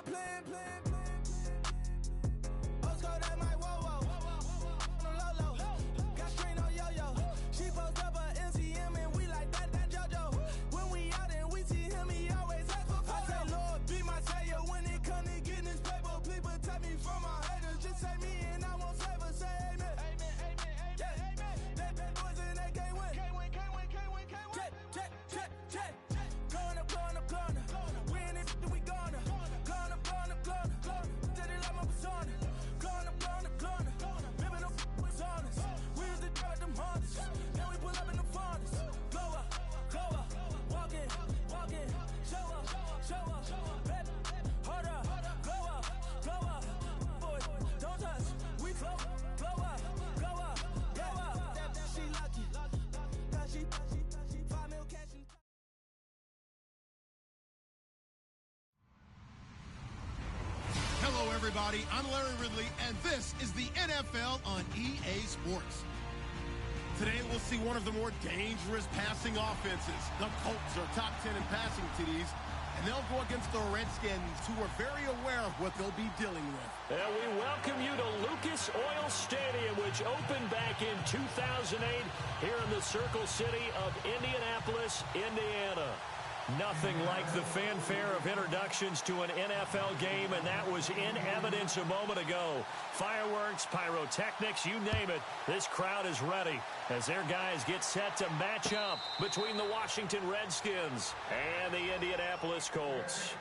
start playing. Oscar, that my whoa. Low. Got string on yo-yo. She post up a MCM and we like that JoJo. When we out and we see him, he always ask for photo. I say, Lord, be my savior when it come to getting this paper. Please protect me from my haters. Just say me and I won't slavor. Say amen. They boys and they can't win. Jet. Going up. We in it, we gonna. Gonna. Did it like my persona. Gonna. Living up was honest. We used to drug them hardest. Then we pull up in the furnace. Glow up. Walking. Show up. Baby, hold up. Glow up. Boy, don't touch. We flow up. She lucky. Cause she 5 mil catching. Hello, everybody. I'm Larry Ridley, and this is the NFL on EA Sports. Today, we'll see one of the more dangerous passing offenses. The Colts are top 10 in passing TDs, and they'll go against the Redskins, who are very aware of what they'll be dealing with. And we welcome you to Lucas Oil Stadium, which opened back in 2008 here in the Circle City of Indianapolis, Indiana. Nothing like the fanfare of introductions to an NFL game, and that was in evidence a moment ago. Fireworks, pyrotechnics, you name it, this crowd is ready as their guys get set to match up between the Washington Redskins and the Indianapolis Colts.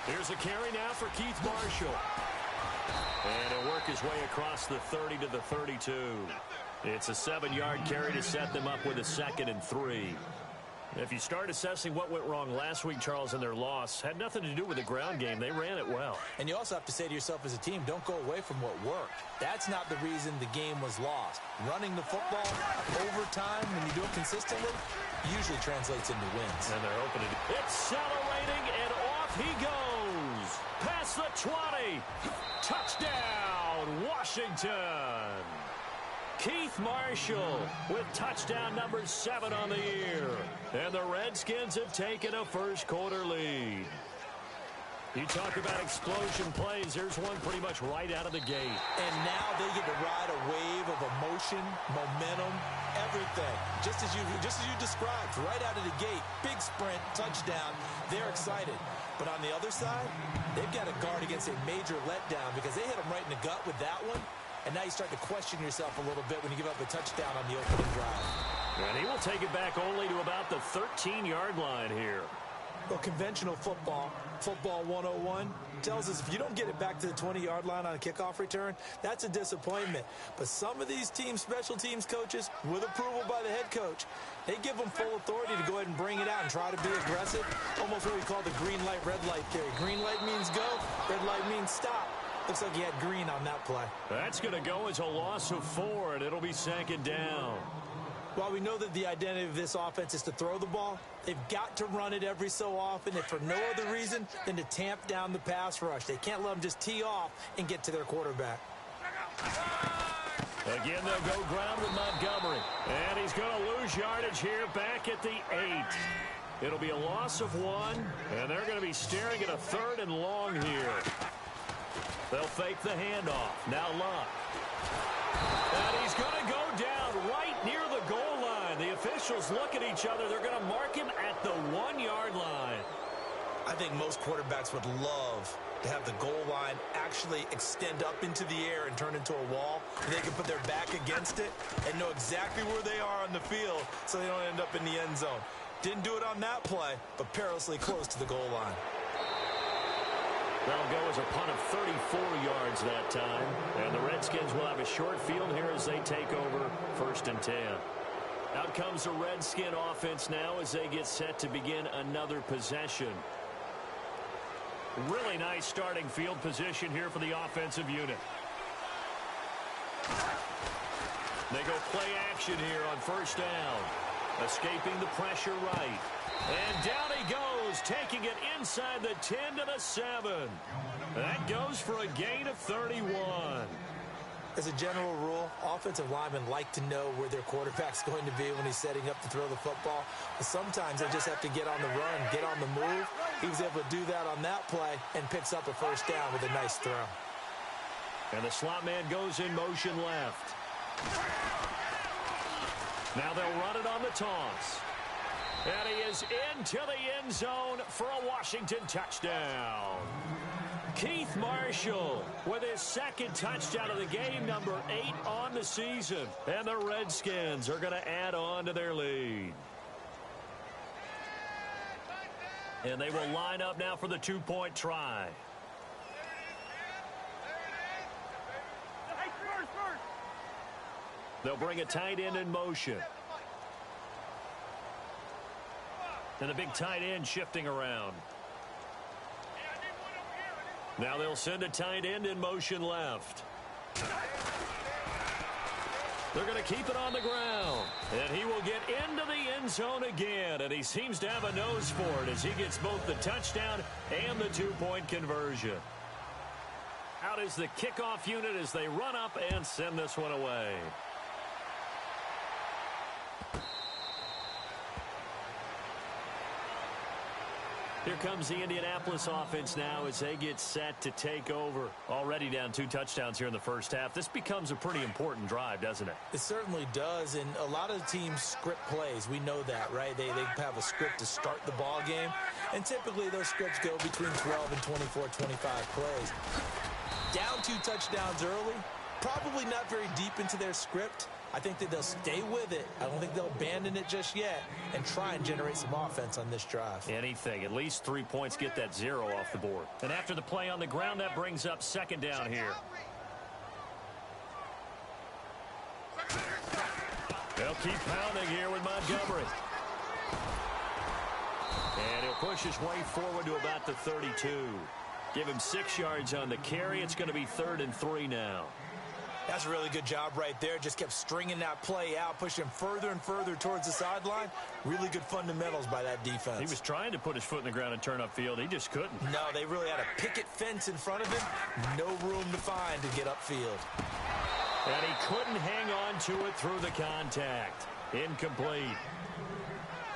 Here's a carry now for Keith Marshall. And he'll work his way across the 30 to the 32. It's a 7-yard carry to set them up with a 2nd and 3. If you start assessing what went wrong last week, Charles, in their loss, had nothing to do with the ground game. They ran it well. And you also have to say to yourself as a team, don't go away from what worked. That's not the reason the game was lost. Running the football over time, when you do it consistently, usually translates into wins. And they're opening. Accelerating, and off he goes. Past the 20. Touchdown, Washington. Keith Marshall with touchdown number 7 on the year. And the Redskins have taken a first-quarter lead. You talk about explosion plays. There's one pretty much right out of the gate. And now they get to ride a wave of emotion, momentum, everything. Just as you described, right out of the gate. Big sprint, touchdown. They're excited. But on the other side, they've got to guard against a major letdown because they hit them right in the gut with that one. And now you start to question yourself a little bit when you give up a touchdown on the opening drive. And he will take it back only to about the 13-yard line here. Well, conventional football 101, tells us if you don't get it back to the 20-yard line on a kickoff return, that's a disappointment. But some of these teams, special teams coaches, with approval by the head coach, they give them full authority to go ahead and bring it out and try to be aggressive. Almost what we call the green light, red light theory. Green light means go, red light means stop. Looks like he had green on that play. That's going to go as a loss of 4, and it'll be 2nd down. While we know that the identity of this offense is to throw the ball, they've got to run it every so often, if for no other reason than to tamp down the pass rush. They can't let them just tee off and get to their quarterback. Again, they'll go ground with Montgomery. And he's going to lose yardage here back at the 8. It'll be a loss of 1, and they're going to be staring at a 3rd and long here. They'll fake the handoff. Now Luck. And he's going to go down right near the goal line. The officials look at each other. They're going to mark him at the 1-yard line. I think most quarterbacks would love to have the goal line actually extend up into the air and turn into a wall. They can put their back against it and know exactly where they are on the field so they don't end up in the end zone. Didn't do it on that play, but perilously close to the goal line. That'll go as a punt of 34 yards that time. And the Redskins will have a short field here as they take over 1st and 10. Out comes the Redskin offense now as they get set to begin another possession. Really nice starting field position here for the offensive unit. They go play action here on first down. Escaping the pressure right. And down he goes, taking it inside the 10 to the 7. That goes for a gain of 31. As a general rule, offensive linemen like to know where their quarterback's going to be when he's setting up to throw the football. But sometimes they just have to get on the run, get on the move. He was able to do that on that play and picks up a first down with a nice throw. And the slot man goes in motion left. Now they'll run it on the toss. And he is into the end zone for a Washington touchdown. Keith Marshall with his second touchdown of the game, number 8 on the season. And the Redskins are going to add on to their lead. And they will line up now for the 2-point try. They'll bring a tight end in motion. And the big tight end shifting around. Now they'll send a tight end in motion left. They're going to keep it on the ground. And he will get into the end zone again. And he seems to have a nose for it as he gets both the touchdown and the 2-point conversion. Out is the kickoff unit as they run up and send this one away. Here comes the Indianapolis offense now as they get set to take over. Already down 2 touchdowns here in the first half. This becomes a pretty important drive, doesn't it? It certainly does, and a lot of teams script plays. We know that, right? They have a script to start the ball game, and typically those scripts go between 12 and 24, 25 plays. Down 2 touchdowns early, probably not very deep into their script. I think that they'll stay with it. I don't think they'll abandon it just yet and try and generate some offense on this drive. Anything. At least 3 points get that 0 off the board. And after the play on the ground, that brings up second down here. They'll keep pounding here with Montgomery. And he'll push his way forward to about the 32. Give him 6 yards on the carry. It's going to be 3rd and 3 now. That's a really good job right there. Just kept stringing that play out, pushing him further and further towards the sideline. Really good fundamentals by that defense. He was trying to put his foot in the ground and turn upfield. He just couldn't. No, they really had a picket fence in front of him. No room to find to get upfield. And he couldn't hang on to it through the contact. Incomplete.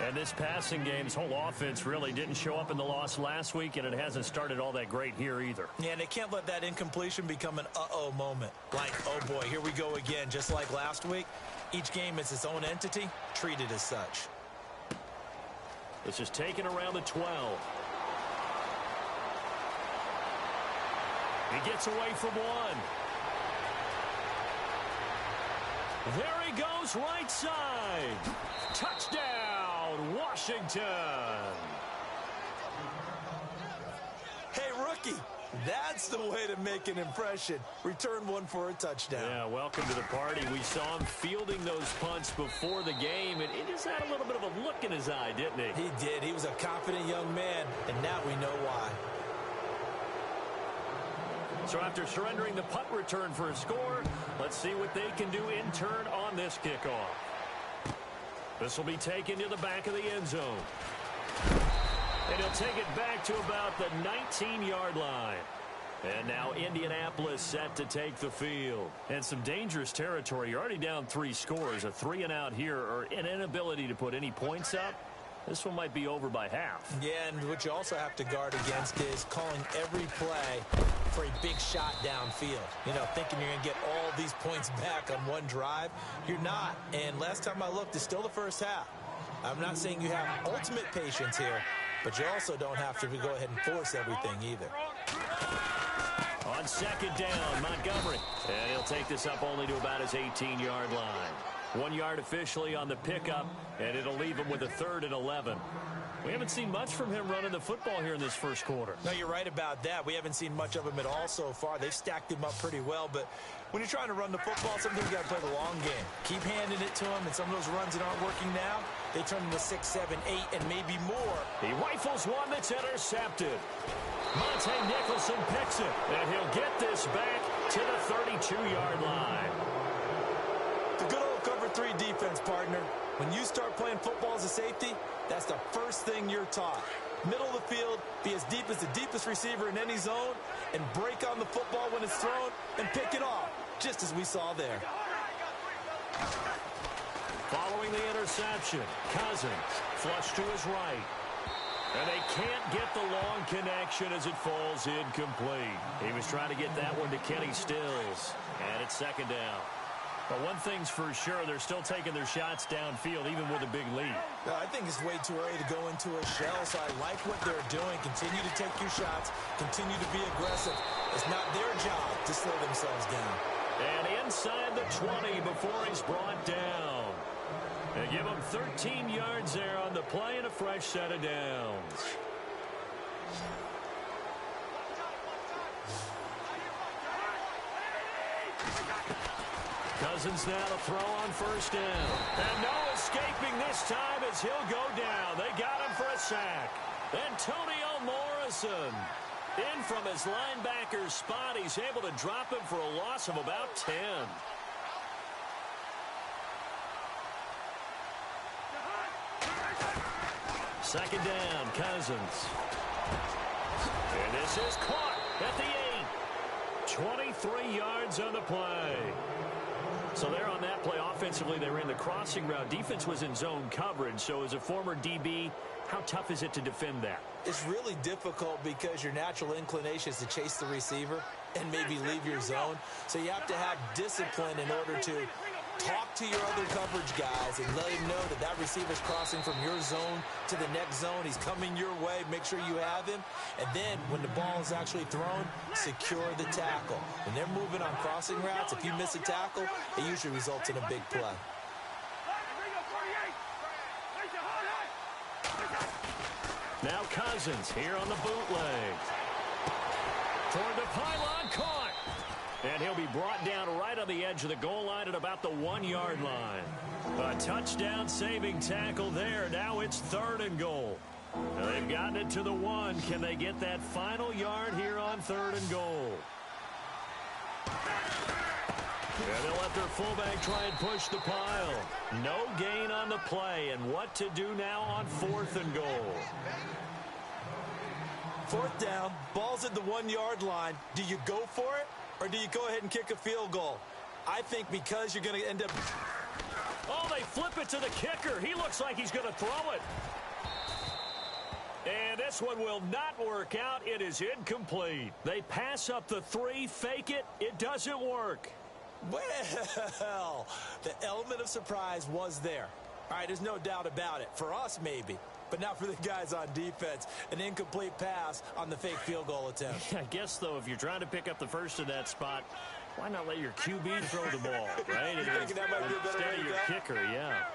And this passing game, this whole offense really didn't show up in the loss last week, and it hasn't started all that great here either. Yeah, and they can't let that incompletion become an uh-oh moment. Like, oh boy, here we go again, just like last week. Each game is its own entity, treated as such. This is taken around the 12. He gets away from one. There he goes, right side. Touchdown, Washington. Hey, rookie, that's the way to make an impression. Return one for a touchdown. Yeah, welcome to the party. We saw him fielding those punts before the game, and he just had a little bit of a look in his eye, didn't he? He did. He was a confident young man, and now we know why. So after surrendering the punt return for a score, let's see what they can do in turn on this kickoff. This will be taken to the back of the end zone. And he'll take it back to about the 19-yard line. And now Indianapolis set to take the field. And some dangerous territory. You're already down 3 scores. A 3-and-out here, or an inability to put any points up. This one might be over by half. Yeah, and what you also have to guard against is calling every play for a big shot downfield. You know, thinking you're going to get all these points back on one drive. You're not. And last time I looked, it's still the first half. I'm not saying you have ultimate patience here, but you also don't have to go ahead and force everything either. On second down, Montgomery. And he'll take this up only to about his 18-yard line. 1 yard officially on the pickup, and it'll leave him with a 3rd and 11. We haven't seen much from him running the football here in this first quarter. No, you're right about that. We haven't seen much of him at all so far. They've stacked him up pretty well, but when you're trying to run the football, sometimes you got to play the long game. Keep handing it to him, and some of those runs that aren't working now, they turn into 6, 7, 8, and maybe more. He rifles one that's intercepted. Monte Nicholson picks it, and he'll get this back to the 32-yard line. The good old cover 3 defense, partner. When you start playing football as a safety, that's the first thing you're taught. Middle of the field, be as deep as the deepest receiver in any zone, and break on the football when it's thrown and pick it off, just as we saw there. Following the interception, Cousins flush to his right. And they can't get the long connection as it falls incomplete. He was trying to get that one to Kenny Stills. And it's second down. But one thing's for sure, they're still taking their shots downfield, even with a big lead. I think it's way too early to go into a shell, so I like what they're doing. Continue to take your shots. Continue to be aggressive. It's not their job to slow themselves down. And inside the 20 before he's brought down. They give him 13 yards there on the play and a fresh set of downs. Cousins now to throw on first down. And no escaping this time as he'll go down. They got him for a sack. Antonio Morrison in from his linebacker spot. He's able to drop him for a loss of about 10. Second down, Cousins. And this is caught at the 8. 23 yards on the play. So there on that play, offensively, they ran the crossing route. Defense was in zone coverage. So as a former DB, how tough is it to defend that? It's really difficult because your natural inclination is to chase the receiver and maybe leave your zone. So you have to have discipline in order to talk to your other coverage guys and let him know that that receiver's crossing from your zone to the next zone. He's coming your way. Make sure you have him. And then when the ball is actually thrown, secure the tackle. When they're moving on crossing routes, if you miss a tackle, it usually results in a big play. Now Cousins here on the bootleg. Toward the pylon, caught. And he'll be brought down right on the edge of the goal line at about the 1-yard line. A touchdown-saving tackle there. Now it's 3rd and goal. Now they've gotten it to the 1. Can they get that final yard here on 3rd and goal? And they'll let their fullback try and push the pile. No gain on the play. And what to do now on 4th and goal? 4th down, ball's at the 1-yard line. Do you go for it? Or do you go ahead and kick a field goal? I think because you're going to end up... Oh, they flip it to the kicker. He looks like he's going to throw it. And this one will not work out. It is incomplete. They pass up the 3, fake it. It doesn't work. Well, the element of surprise was there. All right, there's no doubt about it. For us, maybe. But not for the guys on defense. An incomplete pass on the fake field goal attempt. I guess, though, if you're trying to pick up the first in that spot, why not let your QB throw the ball, right? You think that might be a better way to your go? kicker, yeah.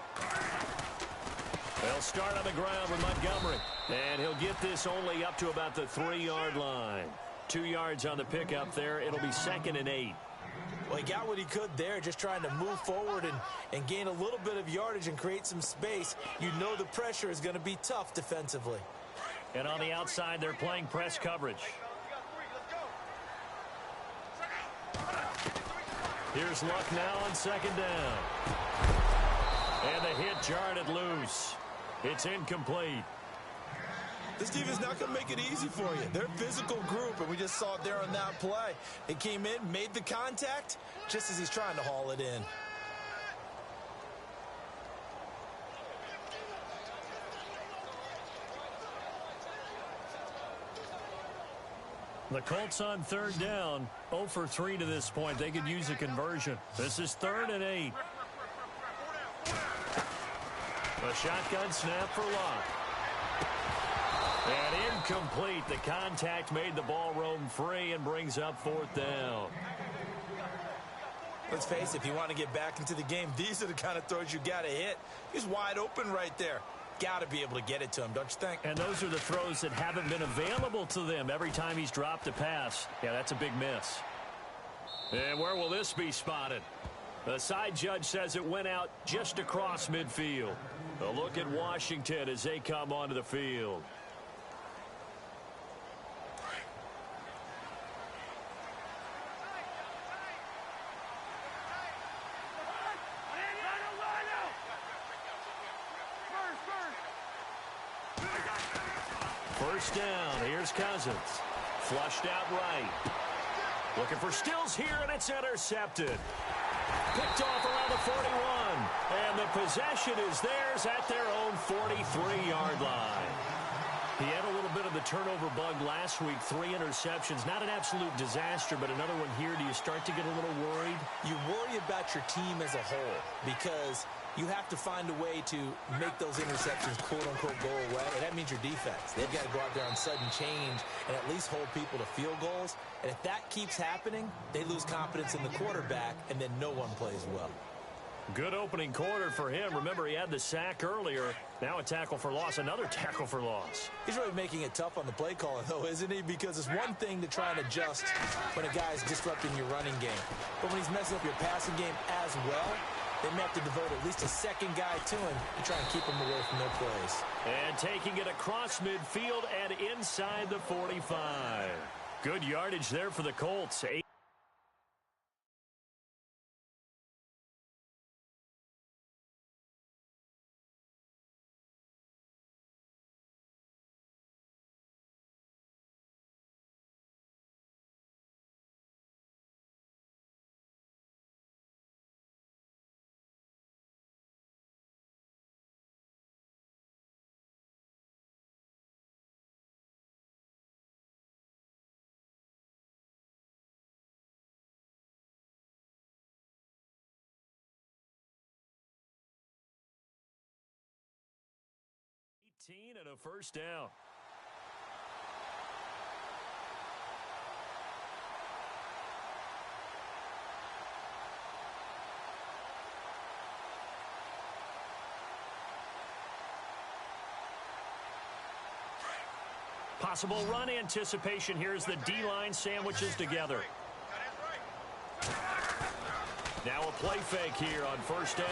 They'll start on the ground with Montgomery. And he'll get this only up to about the 3-yard line. 2 yards on the pickup there. It'll be 2nd and 8. Well, he got what he could there, just trying to move forward and gain a little bit of yardage and create some space. You know the pressure is going to be tough defensively. And on the outside, they're playing press coverage. Here's Luck now on 2nd down. And the hit jarred it loose. It's incomplete. This defense is not going to make it easy for you. They're a physical group, and we just saw it there on that play. They came in, made the contact, just as he's trying to haul it in. The Colts on 3rd down, 0 for 3 to this point. They could use a conversion. This is 3rd and 8. A shotgun snap for Luck. And incomplete. The contact made the ball roam free and brings up 4th down. Let's face it, if you want to get back into the game, these are the kind of throws you got to hit. He's wide open right there. Got to be able to get it to him, don't you think? And those are the throws that haven't been available to them every time he's dropped a pass. Yeah, that's a big miss. And where will this be spotted? The side judge says it went out just across midfield. A look at Washington as they come onto the field. first down. Here's Cousins. Flushed out right. Looking for Stills here, and it's intercepted. Picked off around the 41. And the possession is theirs at their own 43-yard line. He had a little bit of the turnover bug last week, 3 interceptions. Not an absolute disaster, but another one here. Do you start to get a little worried? You worry about your team as a whole because you have to find a way to make those interceptions, quote-unquote, go away, and that means your defense. They've got to go out there on sudden change and at least hold people to field goals. And if that keeps happening, they lose confidence in the quarterback, and then no one plays well. Good opening quarter for him. Remember, he had the sack earlier. Now a tackle for loss, another tackle for loss. He's really making it tough on the play caller, though, isn't he? Because it's one thing to try and adjust when a guy's disrupting your running game. But when he's messing up your passing game as well, they may have to devote at least a second guy to him and try and keep him away from their plays. And taking it across midfield and inside the 45. Good yardage there for the Colts. And a first down. Possible run anticipation here as the D-line sandwiches together. Now a play fake here on first down.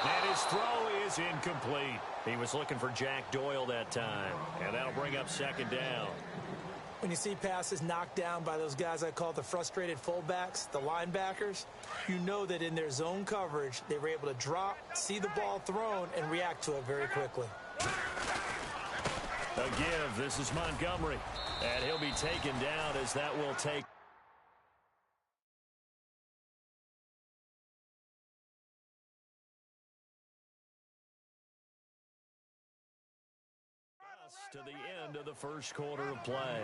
And his throw is incomplete. He was looking for Jack Doyle that time. And that'll bring up second down. When you see passes knocked down by those guys I call the frustrated fullbacks, the linebackers, you know that in their zone coverage, they were able to drop, see the ball thrown, and react to it very quickly. A give. This is Montgomery. And he'll be taken down as that will take to the end of the first quarter of play.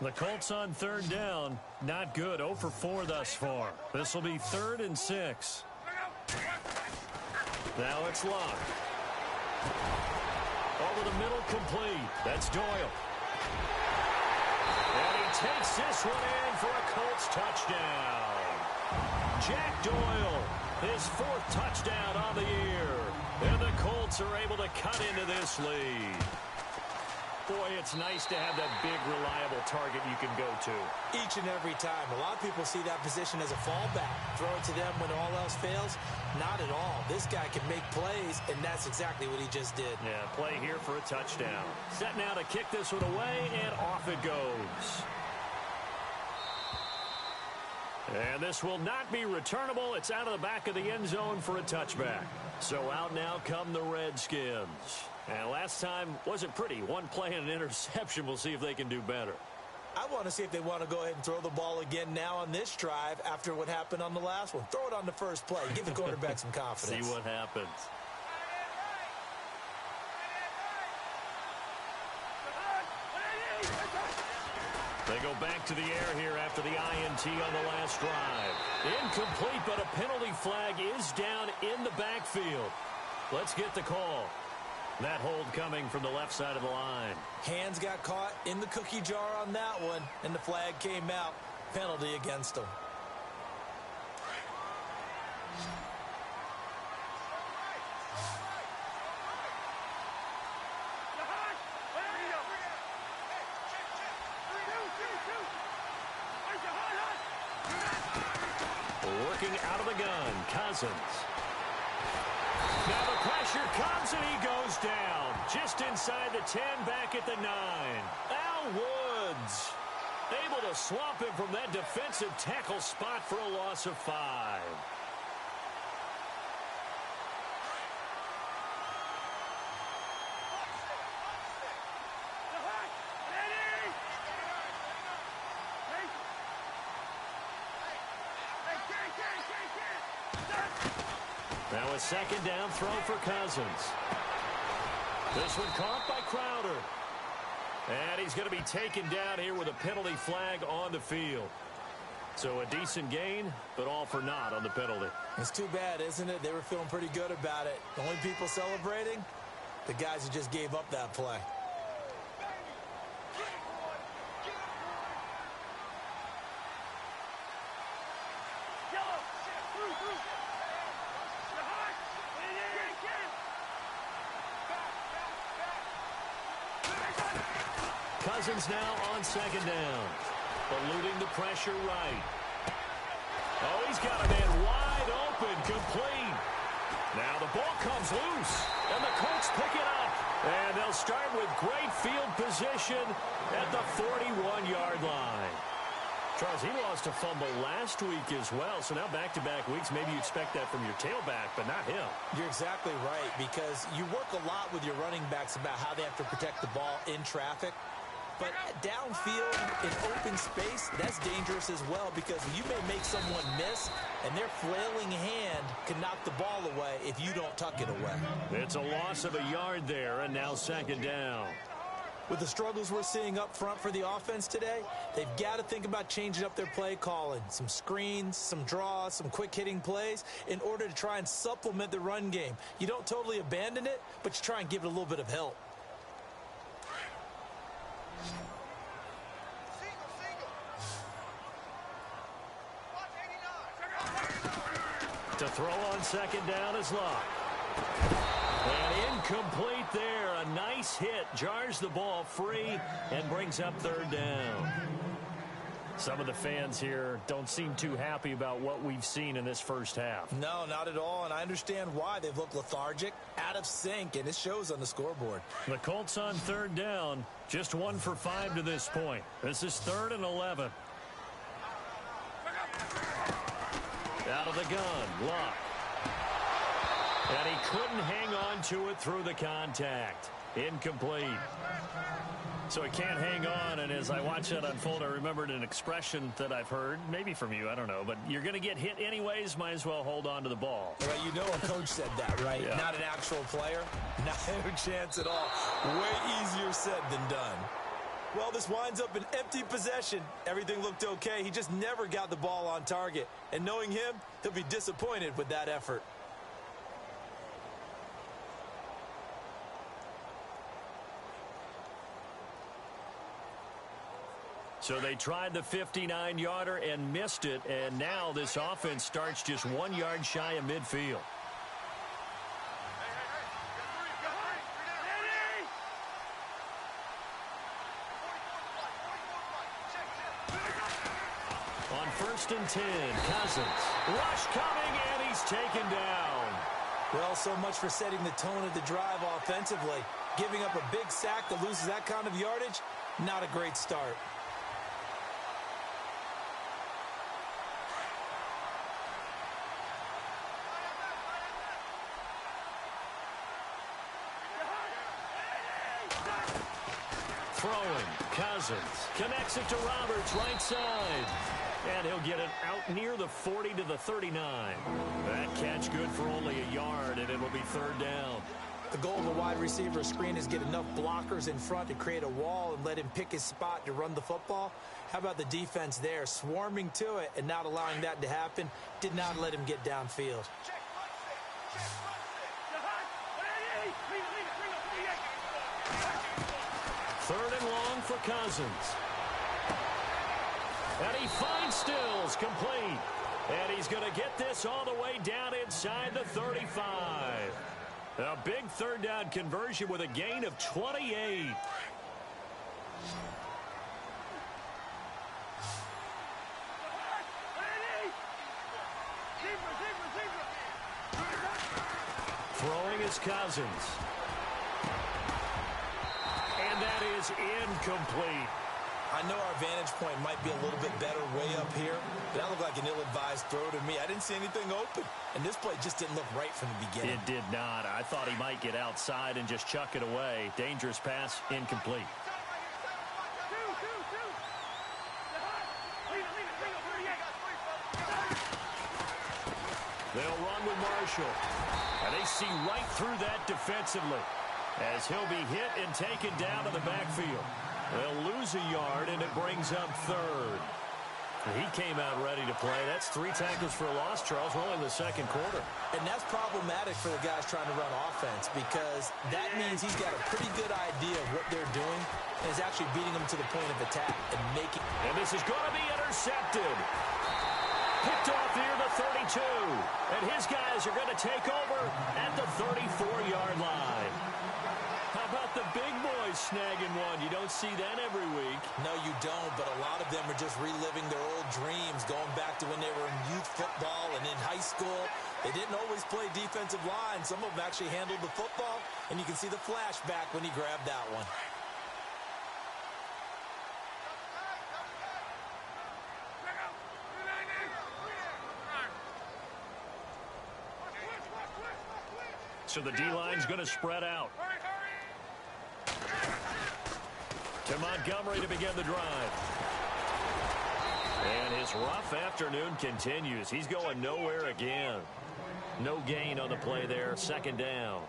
The Colts on third down. Not good. 0 for 4 thus far. This will be 3rd and 6. Now it's Locke. Over the middle, complete. That's Doyle. And he takes this one in for a Colts touchdown. Jack Doyle, his 4th touchdown on the year. And the Colts are able to cut into this lead. Boy, it's nice to have that big, reliable target you can go to. Each and every time. A lot of people see that position as a fallback. Throw it to them when all else fails. Not at all. This guy can make plays, and that's exactly what he just did. Yeah, play here for a touchdown. Set now to kick this one away, and off it goes. And this will not be returnable. It's out of the back of the end zone for a touchback. So out now come the Redskins. And last time wasn't pretty. One play and an interception. We'll see if they can do better. I want to see if they want to go ahead and throw the ball again now on this drive after what happened on the last one. Throw it on the first play. Give the quarterback some confidence. See what happens. They go back to the air here after the INT on the last drive. Incomplete, but a penalty flag is down in the backfield. Let's get the call. That hold coming from the left side of the line. Hands got caught in the cookie jar on that one, and the flag came out. Penalty against them. Working out of the gun, Cousins. Now the pressure comes and he goes down. Just inside the 10, back at the 9. Al Woods able to swamp him from that defensive tackle spot for a loss of 5. Now a second down throw for Cousins. This one caught by Crowder. And he's going to be taken down here with a penalty flag on the field. So a decent gain, but all for naught on the penalty. It's too bad, isn't it? They were feeling pretty good about it. The only people celebrating, the guys who just gave up that play. Cousins now on second down. Eluding the pressure right. Oh, he's got a man wide open, complete. Now the ball comes loose, and the Colts pick it up. And they'll start with great field position at the 41-yard line. Charles, he lost a fumble last week as well, so now back-to-back weeks, maybe you expect that from your tailback, but not him. You're exactly right, because you work a lot with your running backs about how they have to protect the ball in traffic. But downfield in open space, that's dangerous as well, because you may make someone miss, and their flailing hand can knock the ball away if you don't tuck it away. It's a loss of a yard there, and now second down. With the struggles we're seeing up front for the offense today, they've got to think about changing up their play calling. Some screens, some draws, some quick-hitting plays in order to try and supplement the run game. You don't totally abandon it, but you try and give it a little bit of help. To throw on second down is Locke. And incomplete there. A nice hit. Jars the ball free and brings up third down. Some of the fans here don't seem too happy about what we've seen in this first half. No, not at all, and I understand why. They've looked lethargic, out of sync, and it shows on the scoreboard. The Colts on third down, just 1 for 5 to this point. This is 3rd and 11. Out of the gun, Locke. And he couldn't hang on to it through the contact. Incomplete. So he can't hang on, and as I watch that unfold, I remembered an expression that I've heard, maybe from you, I don't know, but you're going to get hit anyways, might as well hold on to the ball. Well, you know a coach said that, right? Yeah. Not an actual player. No chance at all. Way easier said than done. Well, this winds up an empty possession. Everything looked okay. He just never got the ball on target. And knowing him, he'll be disappointed with that effort. So they tried the 59-yarder and missed it, and now this offense starts just 1 yard shy of midfield. On 1st and 10, Cousins. Rush coming, and he's taken down. Well, so much for setting the tone of the drive offensively. Giving up a big sack that loses that kind of yardage, not a great start. Throwing, Cousins connects it to Roberts, right side. And he'll get it out near the 40 to the 39. That catch good for only a yard, and it'll be third down. The goal of a wide receiver screen is get enough blockers in front to create a wall and let him pick his spot to run the football. How about the defense there, swarming to it and not allowing that to happen? Did not let him get downfield. Third and long for Cousins. And he finds Stills, complete. And he's going to get this all the way down inside the 35. A big third down conversion with a gain of 28. Throwing is Cousins. And that is incomplete. I know our vantage point might be a little bit better way up here, but that looked like an ill-advised throw to me. I didn't see anything open, and this play just didn't look right from the beginning. It did not. I thought he might get outside and just chuck it away. Dangerous pass, incomplete. They'll run with Marshall, and they see right through that defensively as he'll be hit and taken down to the backfield. They'll lose a yard, and it brings up third. He came out ready to play. That's 3 tackles for a loss, Charles. We're only in the second quarter. And that's problematic for the guys trying to run offense because that means he's got a pretty good idea of what they're doing and is actually beating them to the point of attack and making. And this is going to be intercepted. Picked off near the 32. And his guys are going to take over at the 34-yard line. How about the big boys snagging one? You don't see that every week. No, you don't, but a lot of them are just reliving their old dreams, going back to when they were in youth football and in high school. They didn't always play defensive line. Some of them actually handled the football, and you can see the flashback when he grabbed that one. So the D-line's going to spread out. To Montgomery to begin the drive. And his rough afternoon continues. He's going nowhere again. No gain on the play there. Second down.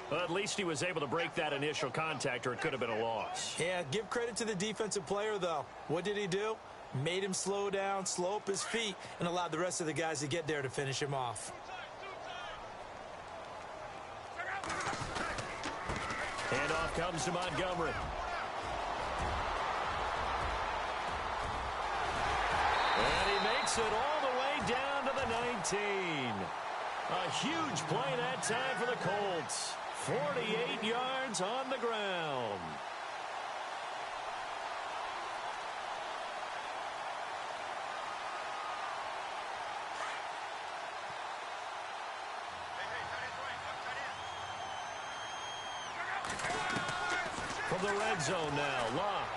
Well, at least he was able to break that initial contact, or it could have been a loss. Yeah, give credit to the defensive player, though. What did he do? Made him slow down, slow up his feet, and allowed the rest of the guys to get there to finish him off. Handoff comes to Montgomery. And he makes it all the way down to the 19. A huge play that time for the Colts. 48 yards on the ground. From the red zone now, Locke.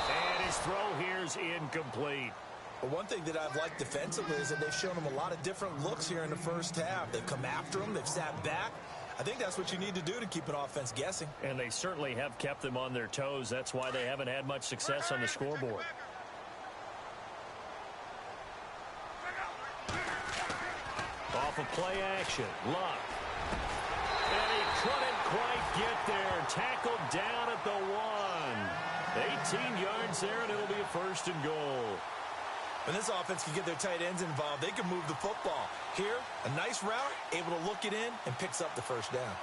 And his throw here's incomplete. But one thing that I've liked defensively is that they've shown him a lot of different looks here in the first half. They've come after him. They've sat back. I think that's what you need to do to keep an offense guessing. And they certainly have kept them on their toes. That's why they haven't had much success on the scoreboard. Off of play action, Luck. And he couldn't quite get there. Tackled down at the 1. 18 yards there, and it'll be a first and goal. When this offense can get their tight ends involved, they can move the football. Here, a nice route, able to look it in, and picks up the first down.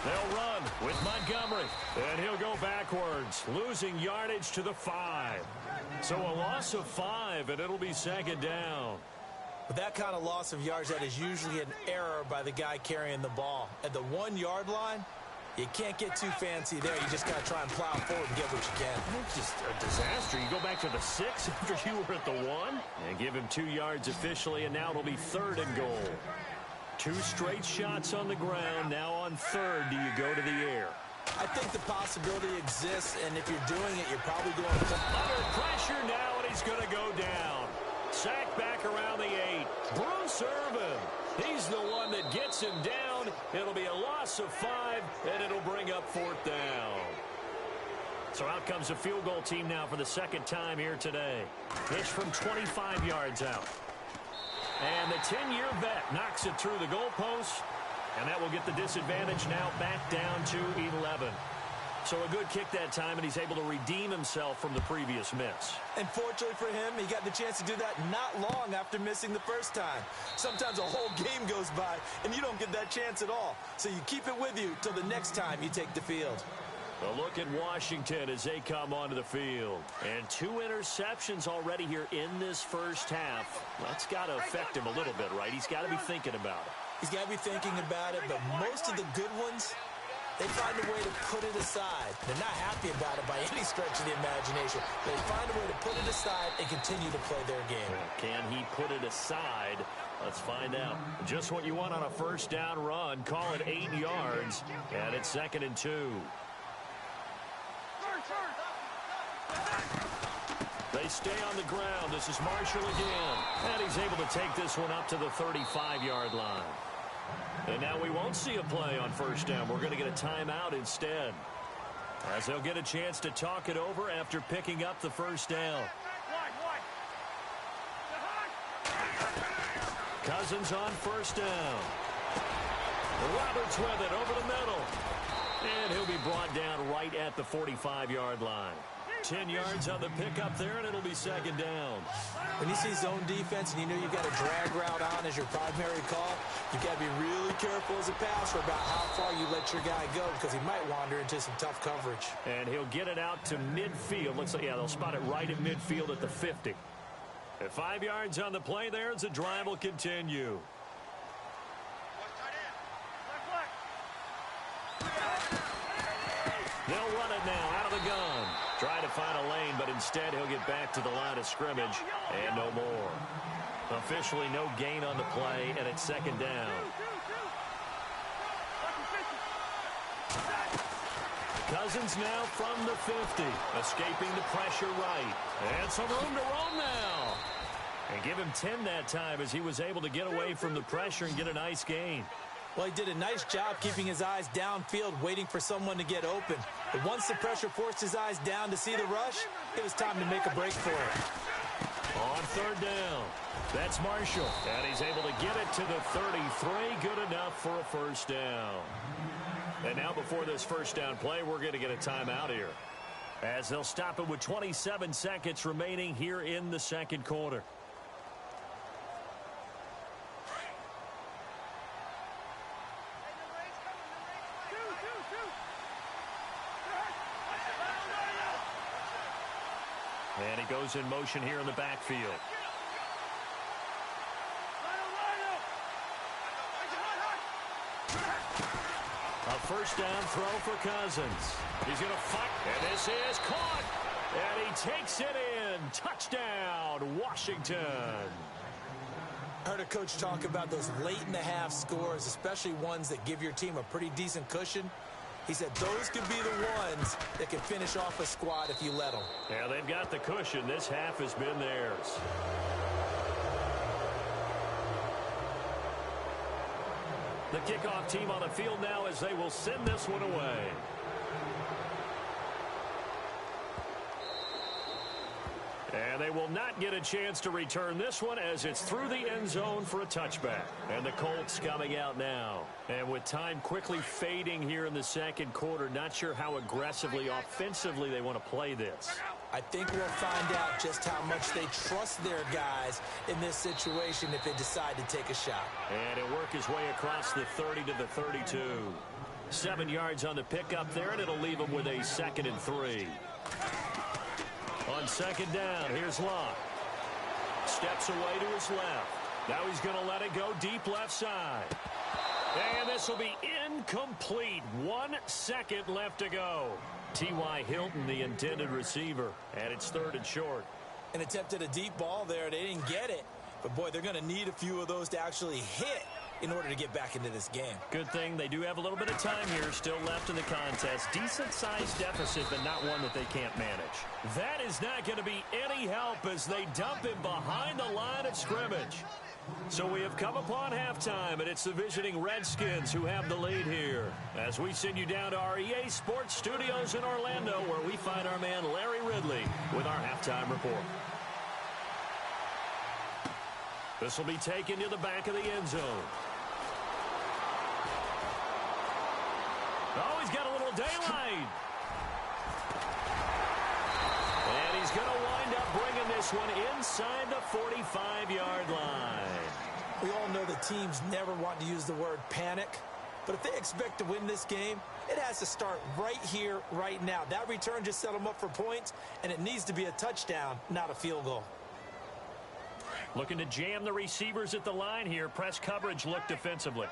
They'll run with Montgomery, and he'll go backwards, losing yardage to the 5. So a loss of 5, and it'll be second down. With that kind of loss of yards, that is usually an error by the guy carrying the ball. At the 1-yard line, you can't get too fancy there. You just got to try and plow forward and get what you can. It's just a disaster. You go back to the 6 after you were at the 1. And give him 2 yards officially, and now it'll be third and goal. 2 straight shots on the ground. Now on third, do you go to the air? I think the possibility exists, and if you're doing it, you're probably going to... Under pressure now, and he's going to go down. Sacked back around the 8. Bruce Irvin. He's the one that gets him down. It'll be a loss of 5, and it'll bring up fourth down. So out comes a field goal team now for the second time here today. Pitch from 25 yards out. And the 10-year vet knocks it through the goalpost. And that will get the disadvantage now back down to 11. So a good kick that time, and he's able to redeem himself from the previous miss. And fortunately for him, he got the chance to do that not long after missing the first time. Sometimes a whole game goes by, and you don't get that chance at all. So you keep it with you till the next time you take the field. A look at Washington as they come onto the field. And 2 interceptions already here in this first half. That's got to affect him a little bit, right? He's got to be thinking about it. He's got to be thinking about it, but most of the good ones, they find a way to put it aside. They're not happy about it by any stretch of the imagination. They find a way to put it aside and continue to play their game. Can he put it aside? Let's find out. Just what you want on a first down run. Call it 8 yards, and it's 2nd and 2. They stay on the ground. This is Marshall again. And he's able to take this one up to the 35-yard line. And now we won't see a play on first down. We're going to get a timeout instead, as they'll get a chance to talk it over after picking up the first down. Cousins on first down. Roberts with it over the middle. And he'll be brought down right at the 45-yard line. 10 yards on the pickup there, and it'll be 2nd down. When you see zone defense and you know you've got a drag route on as your primary call, you've got to be really careful as a passer about how far you let your guy go, because he might wander into some tough coverage. And he'll get it out to midfield. Looks like, yeah, they'll spot it right at midfield at the 50. At 5 yards on the play there as the drive will continue. They'll run it now out of the gun. Try to find a lane, but instead he'll get back to the line of scrimmage, and no more. Officially no gain on the play, and it's 2nd down. Cousins now from the 50, escaping the pressure right. And some room to roam now. And give him 10 that time as he was able to get away from the pressure and get a nice gain. Well, he did a nice job keeping his eyes downfield, waiting for someone to get open. But once the pressure forced his eyes down to see the rush, it was time to make a break for it. On 3rd down, that's Marshall. And he's able to get it to the 33. Good enough for a first down. And now before this first down play, we're going to get a timeout here, as they'll stop it with 27 seconds remaining here in the 2nd quarter. And he goes in motion here in the backfield. A first down throw for Cousins. He's going to fight, and this is caught. And he takes it in. Touchdown, Washington. I heard a coach talk about those late-in-the-half scores, especially ones that give your team a pretty decent cushion. He said those could be the ones that can finish off a squad if you let them. Yeah, they've got the cushion. This half has been theirs. The kickoff team on the field now as they will send this one away. And they will not get a chance to return this one as it's through the end zone for a touchback. And the Colts coming out now. And with time quickly fading here in the 2nd quarter, not sure how aggressively, offensively they want to play this. I think we'll find out just how much they trust their guys in this situation if they decide to take a shot. And he'll work his way across the 30 to the 32. 7 yards on the pickup there, and it'll leave him with a 2nd and 3. On 2nd down, here's Locke. Steps away to his left. Now he's going to let it go deep left side. And this will be incomplete. 1 second left to go. T.Y. Hilton, the intended receiver, and it's 3rd and short. And attempted a deep ball there. They didn't get it. But, boy, they're going to need a few of those to actually hit in order to get back into this game. Good thing they do have a little bit of time here still left in the contest. Decent-sized deficit, but not one that they can't manage. That is not going to be any help as they dump him behind the line of scrimmage. So we have come upon halftime, and it's the visiting Redskins who have the lead here. As we send you down to our EA Sports Studios in Orlando, where we find our man Larry Ridley with our halftime report. This will be taken to the back of the end zone. Oh, he's got a little daylight. And he's going to wind up bringing this one inside the 45-yard line. We all know the teams never want to use the word panic, but if they expect to win this game, it has to start right here, right now. That return just set them up for points, and it needs to be a touchdown, not a field goal. Looking to jam the receivers at the line here. Press coverage look defensively.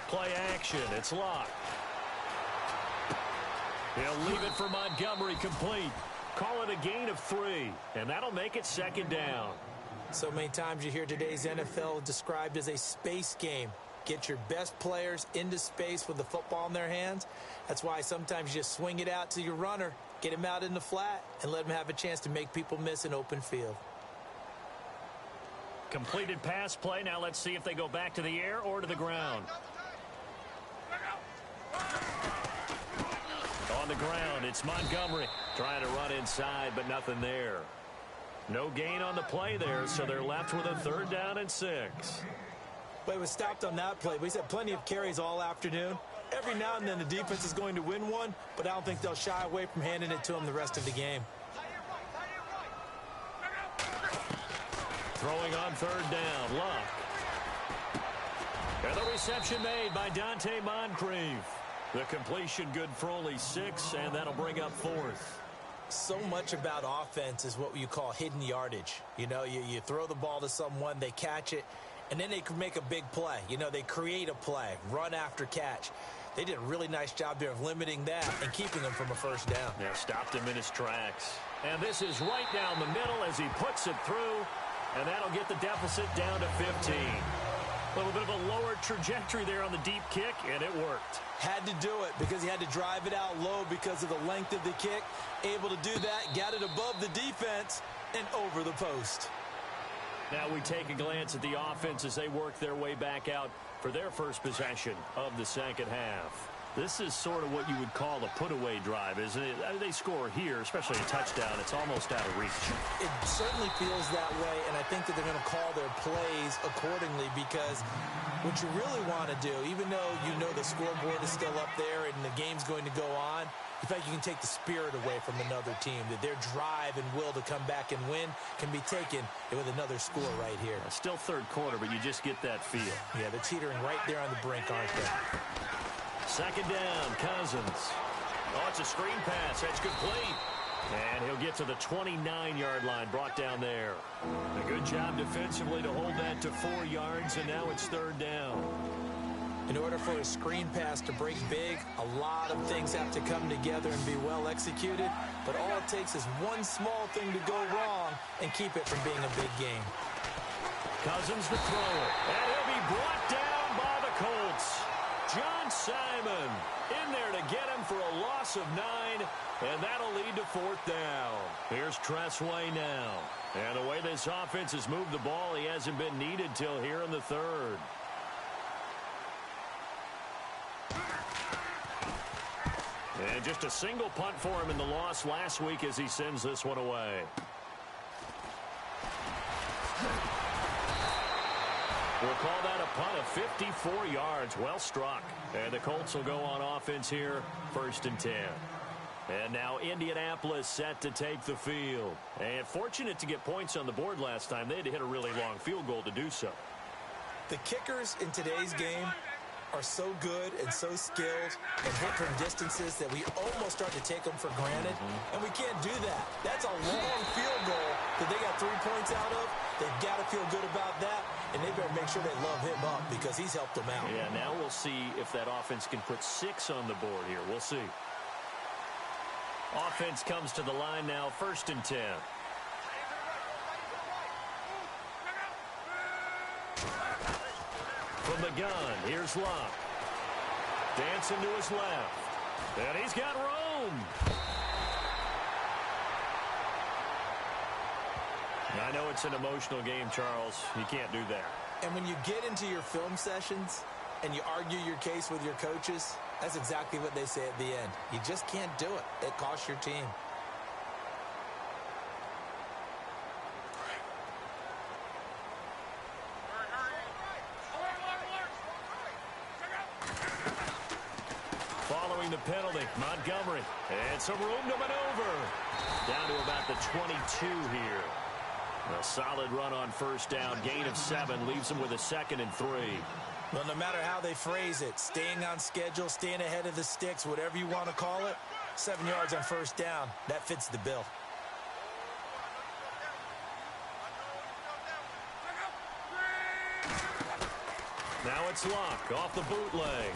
Play action. It's locked. He'll leave it for Montgomery complete. Call it a gain of 3, and that'll make it second down. So many times you hear today's NFL described as a space game. Get your best players into space with the football in their hands. That's why sometimes you just swing it out to your runner, get him out in the flat, and let him have a chance to make people miss an open field. Completed pass play. Now let's see if they go back to the air or to the ground. On the ground, it's Montgomery trying to run inside, but nothing there. No gain on the play there, so they're left with a 3rd down and 6. But it was stopped on that play. He's had plenty of carries all afternoon. Every now and then the defense is going to win one, but I don't think they'll shy away from handing it to him the rest of the game. Throwing on 3rd down, Luck. And the reception made by Dante Moncrief. The completion good for only 6, and that'll bring up 4th. So much about offense is what you call hidden yardage. You know, you throw the ball to someone, they catch it, and then they can make a big play. You know, they create a play, run after catch. They did a really nice job there of limiting that and keeping him from a 1st down. Yeah, stopped him in his tracks. And this is right down the middle as he puts it through, and that'll get the deficit down to 15. A little bit of a lower trajectory there on the deep kick, and it worked. Had to do it because he had to drive it out low because of the length of the kick. Able to do that, got it above the defense and over the post. Now we take a glance at the offense as they work their way back out for their first possession of the second half. This is sort of what you would call a put-away drive, isn't it? They score here, especially a touchdown. It's almost out of reach. It certainly feels that way, and I think that they're going to call their plays accordingly because what you really want to do, even though you know the scoreboard is still up there and the game's going to go on, in fact, you can take the spirit away from another team, that their drive and will to come back and win can be taken with another score right here. Still 3rd quarter, but you just get that feel. Yeah, they're teetering right there on the brink, aren't they? 2nd down, Cousins. Oh, it's a screen pass. That's complete. And he'll get to the 29-yard line, brought down there. A good job defensively to hold that to 4 yards, and now it's 3rd down. In order for a screen pass to break big, a lot of things have to come together and be well executed, but all it takes is one small thing to go wrong and keep it from being a big game. Cousins to throw it, and he'll be brought down by the Colts. John Simon in there to get him for a loss of 9, and that'll lead to 4th down. Here's Tressway now. And the way this offense has moved the ball, he hasn't been needed till here in the 3rd. And just a single punt for him in the loss last week as he sends this one away. We'll call that a punt of 54 yards. Well struck. And the Colts will go on offense here, 1st and 10. And now Indianapolis set to take the field. And fortunate to get points on the board last time. They had to hit a really long field goal to do so. The kickers in today's game are so good and so skilled and hit from distances that we almost start to take them for granted, and we can't do that. That's a long field goal that they got 3 points out of. They've got to feel good about that, and they better make sure they love him up because he's helped them out. Yeah, now we'll see if that offense can put 6 on the board here. We'll see. Offense comes to the line now, 1st and 10. From the gun, here's Luck. Dancing to his left. And he's got room. I know it's an emotional game, Charles. You can't do that. And when you get into your film sessions and you argue your case with your coaches, that's exactly what they say at the end. You just can't do it. It costs your team. Following the penalty, Montgomery. And some room to maneuver. Down to about the 22 here. A solid run on first down. Gain of 7 leaves them with a 2nd and 3. Well, no matter how they phrase it, staying on schedule, staying ahead of the sticks, whatever you want to call it, 7 yards on first down, that fits the bill. Now it's Luck off the bootleg.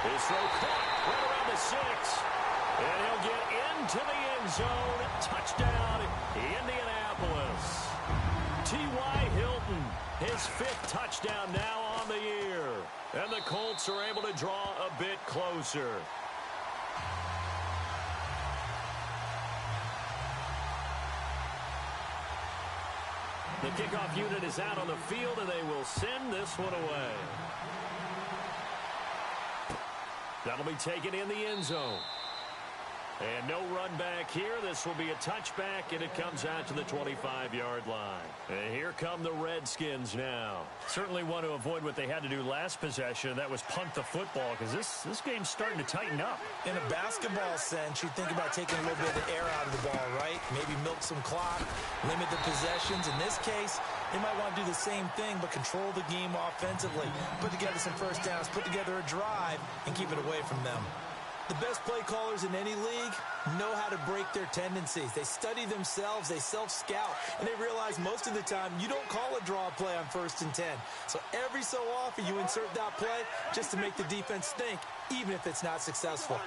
His throw caught right around the 6. And he'll get into the end zone. Touchdown, Indianapolis. T.Y. Hilton, his 5th touchdown now on the year. And the Colts are able to draw a bit closer. The kickoff unit is out on the field, and they will send this one away. That'll be taken in the end zone. And no run back here. This will be a touchback, and it comes out to the 25-yard line. And here come the Redskins now. Certainly want to avoid what they had to do last possession, and that was punt the football, because this game's starting to tighten up. In a basketball sense, you think about taking a little bit of air out of the ball, right? Maybe milk some clock, limit the possessions. In this case, they might want to do the same thing, but control the game offensively. Put together some first downs, put together a drive, and keep it away from them. The best play callers in any league know how to break their tendencies. They study themselves, they self-scout, and they realize most of the time you don't call a draw play on 1st and 10. So every so often you insert that play just to make the defense think, even if it's not successful.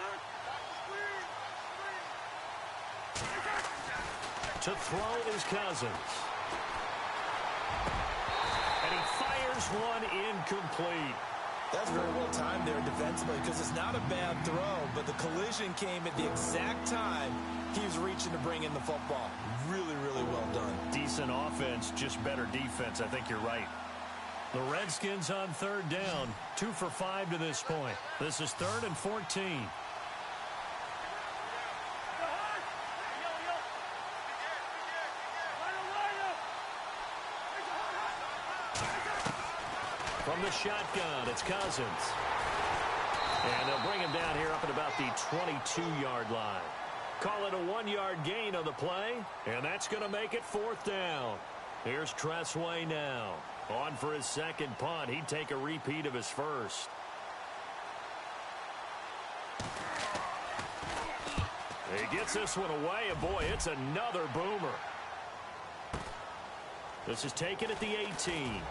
To throw is Cousins. And he fires one incomplete. That's very well timed there defensively because it's not a bad throw, but the collision came at the exact time he was reaching to bring in the football. Really, really well done. Decent offense, just better defense. I think you're right. The Redskins on 3rd down, 2 for 5 to this point. This is 3rd and 14. From the shotgun, it's Cousins. And they'll bring him down here up at about the 22-yard line. Call it a 1-yard gain on the play, and that's going to make it 4th down. Here's Tressway now. On for his 2nd punt. He'd take a repeat of his 1st. He gets this one away, and boy, it's another boomer. This is taken at the 18.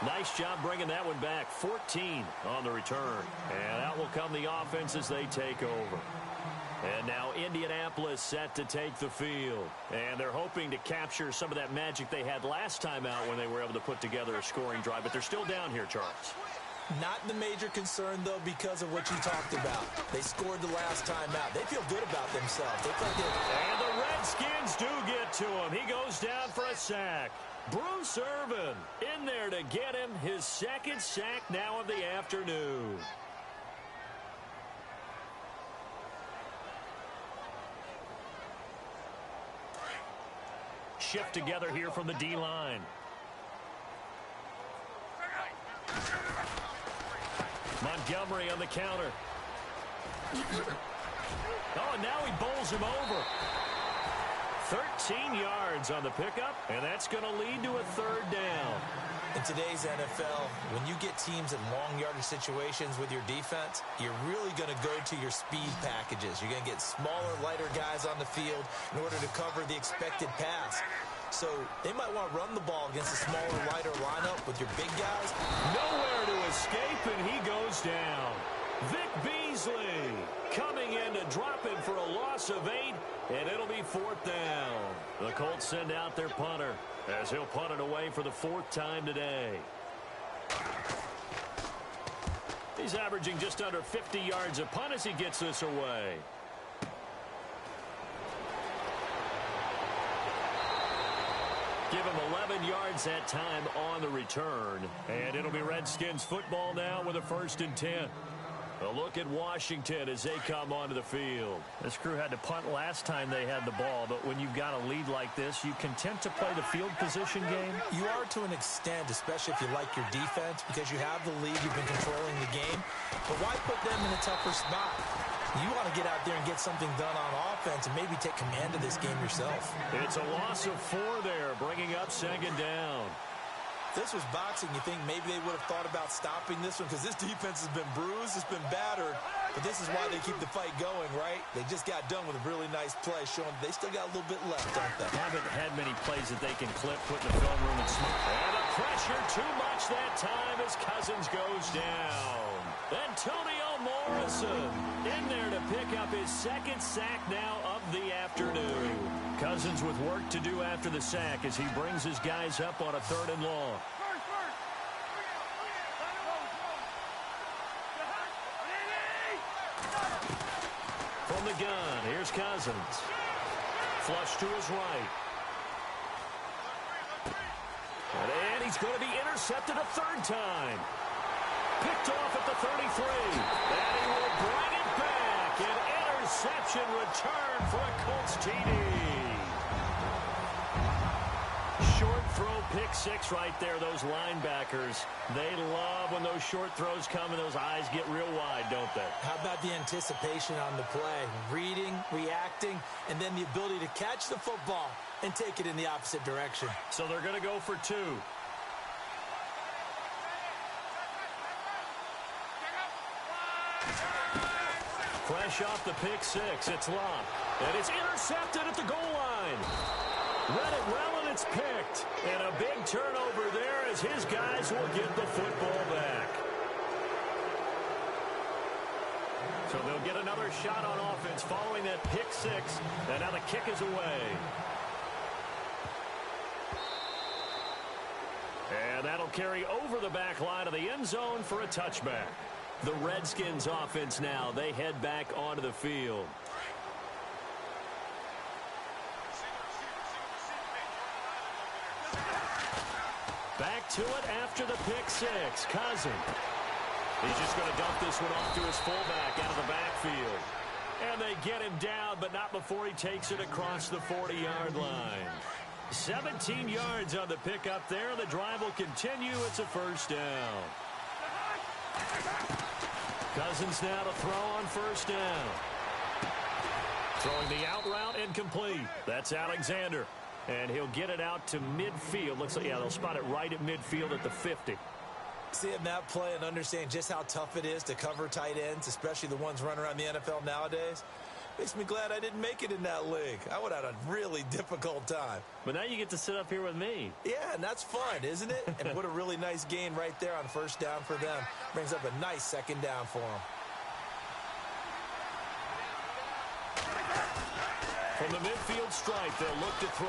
Nice job bringing that one back. 14 on the return. And out will come the offense as they take over. And now Indianapolis set to take the field. And they're hoping to capture some of that magic they had last time out when they were able to put together a scoring drive. But they're still down here, Charles. Not the major concern, though, because of what you talked about. They scored the last time out. They feel good about themselves. They feel good. And the Redskins do get to him. He goes down for a sack. Bruce Irvin in there to get him his 2nd sack now of the afternoon. Shift together here from the D-line. Montgomery on the counter. Oh, and now he bowls him over. 13 yards on the pickup, and that's going to lead to a 3rd down. In today's NFL, when you get teams in long yardage situations with your defense, you're really going to go to your speed packages. You're going to get smaller, lighter guys on the field in order to cover the expected pass. So they might want to run the ball against a smaller, lighter lineup with your big guys. Nowhere to escape, and he goes down. Vic Beasley coming in to drop him for a loss of 8, and it'll be 4th down. The Colts send out their punter as he'll punt it away for the 4th time today. He's averaging just under 50 yards a punt as he gets this away. Give him 11 yards that time on the return. And it'll be Redskins football now with a 1st and 10. A look at Washington as they come onto the field. This crew had to punt last time they had the ball, but when you've got a lead like this, you content to play the field position game? You are to an extent, especially if you like your defense, because you have the lead, you've been controlling the game. But why put them in a tougher spot? You want to get out there and get something done on offense and maybe take command of this game yourself. It's a loss of 4 there, bringing up 2nd down. If this was boxing, you think maybe they would have thought about stopping this one because this defense has been bruised, it's been battered, but this is why they keep the fight going, right? They just got done with a really nice play, showing they still got a little bit left, don't they? Haven't had many plays that they can clip, put in the film room and smoke. And the pressure too much that time as Cousins goes down. Antonio Morrison in there to pick up his 2nd sack now of the afternoon. Cousins with work to do after the sack as he brings his guys up on a 3rd and long. From the gun, here's Cousins. Flush to his right. And he's going to be intercepted a 3rd time. Picked off at the 33. And he will bring it back. An interception return for a Colts TD. Short throw, pick 6 right there. Those linebackers, they love when those short throws come and those eyes get real wide, don't they? How about the anticipation on the play? Reading, reacting, and then the ability to catch the football and take it in the opposite direction. So they're going to go for 2. Fresh off the pick 6, it's locked. And it's intercepted at the goal line. Read it well, and it's picked. And a big turnover there as his guys will get the football back. So they'll get another shot on offense following that pick 6. And now the kick is away. And that'll carry over the back line of the end zone for a touchback. The Redskins offense now, they head back onto the field. Back to it after the pick 6. Cousins. He's just going to dump this one off to his fullback out of the backfield. And they get him down, but not before he takes it across the 40-yard line. 17 yards on the pickup there. The drive will continue. It's a 1st down. Cousins now to throw on 1st down. Throwing the out route incomplete. That's Alexander. And he'll get it out to midfield. Looks like, yeah, they'll spot it right at midfield at the 50. Seeing that play and understand just how tough it is to cover tight ends, especially the ones running around the NFL nowadays, makes me glad I didn't make it in that league. I would have had a really difficult time. But now you get to sit up here with me. Yeah, and that's fun, isn't it? And what a really nice gain right there on 1st down for them. Brings up a nice 2nd down for them. From the midfield stripe, they'll look to throw.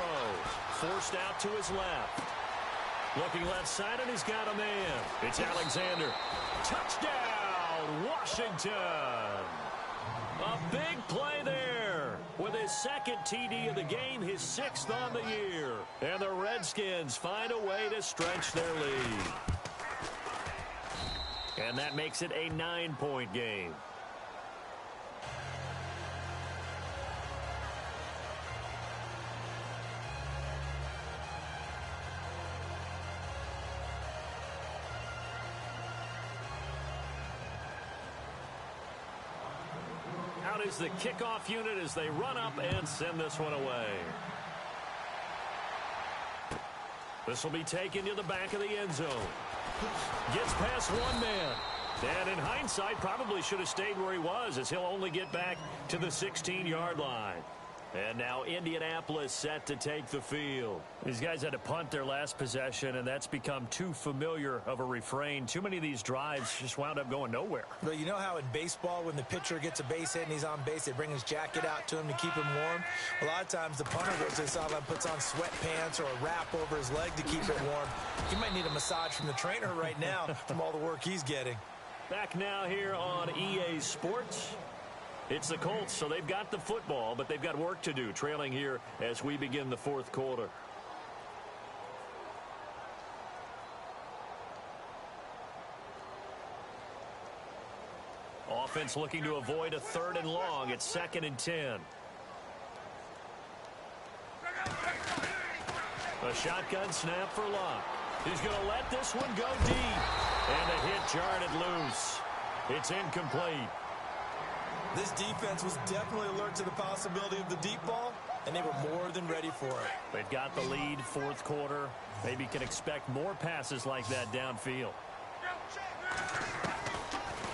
Forced out to his left. Looking left side, and he's got a man. It's Alexander. Touchdown, Washington. A big play there with his 2nd TD of the game, his 6th on the year. And the Redskins find a way to stretch their lead. And that makes it a 9-point game. Out is the kickoff unit as they run up and send this one away. This will be taken to the back of the end zone. Gets past one man. And in hindsight, probably should have stayed where he was as he'll only get back to the 16-yard line. And now Indianapolis set to take the field. These guys had to punt their last possession, and that's become too familiar of a refrain. Too many of these drives just wound up going nowhere. But you know how in baseball, when the pitcher gets a base hit and he's on base, they bring his jacket out to him to keep him warm? A lot of times the punter goes to the sideline, puts on sweatpants or a wrap over his leg to keep it warm. He might need a massage from the trainer right now from all the work he's getting. Back now here on EA Sports. It's the Colts, so they've got the football, but they've got work to do, trailing here as we begin the fourth quarter. Offense looking to avoid a 3rd and long. It's 2nd and 10. A shotgun snap for Locke. He's going to let this one go deep. And the hit jarred it loose. It's incomplete. This defense was definitely alert to the possibility of the deep ball, and they were more than ready for it. They've got the lead, fourth quarter. Maybe can expect more passes like that downfield.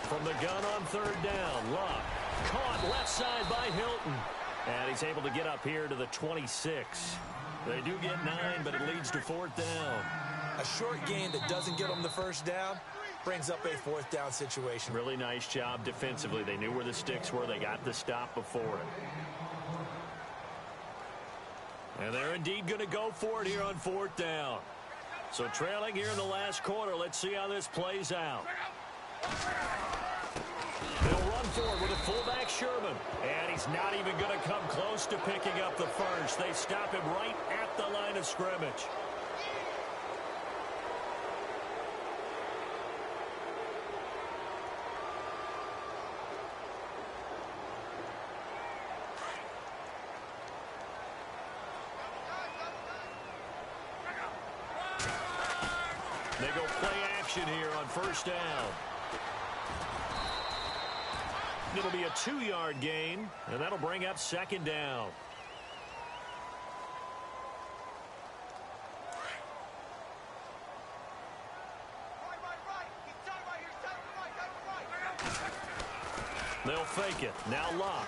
From the gun on 3rd down, Locke caught left side by Hilton. And he's able to get up here to the 26. They do get 9, but it leads to 4th down. A short gain that doesn't get them the first down brings up a 4th down situation. Really nice job defensively. They knew where the sticks were. They got the stop before it. And they're indeed going to go for it here on 4th down. So trailing here in the last quarter. Let's see how this plays out. They'll run forward with a fullback, Sherman. And he's not even going to come close to picking up the first. They stop him right at the line of scrimmage. They go play action here on 1st down. It'll be a 2-yard gain, and that'll bring up 2nd down. They'll fake it. Now Locke.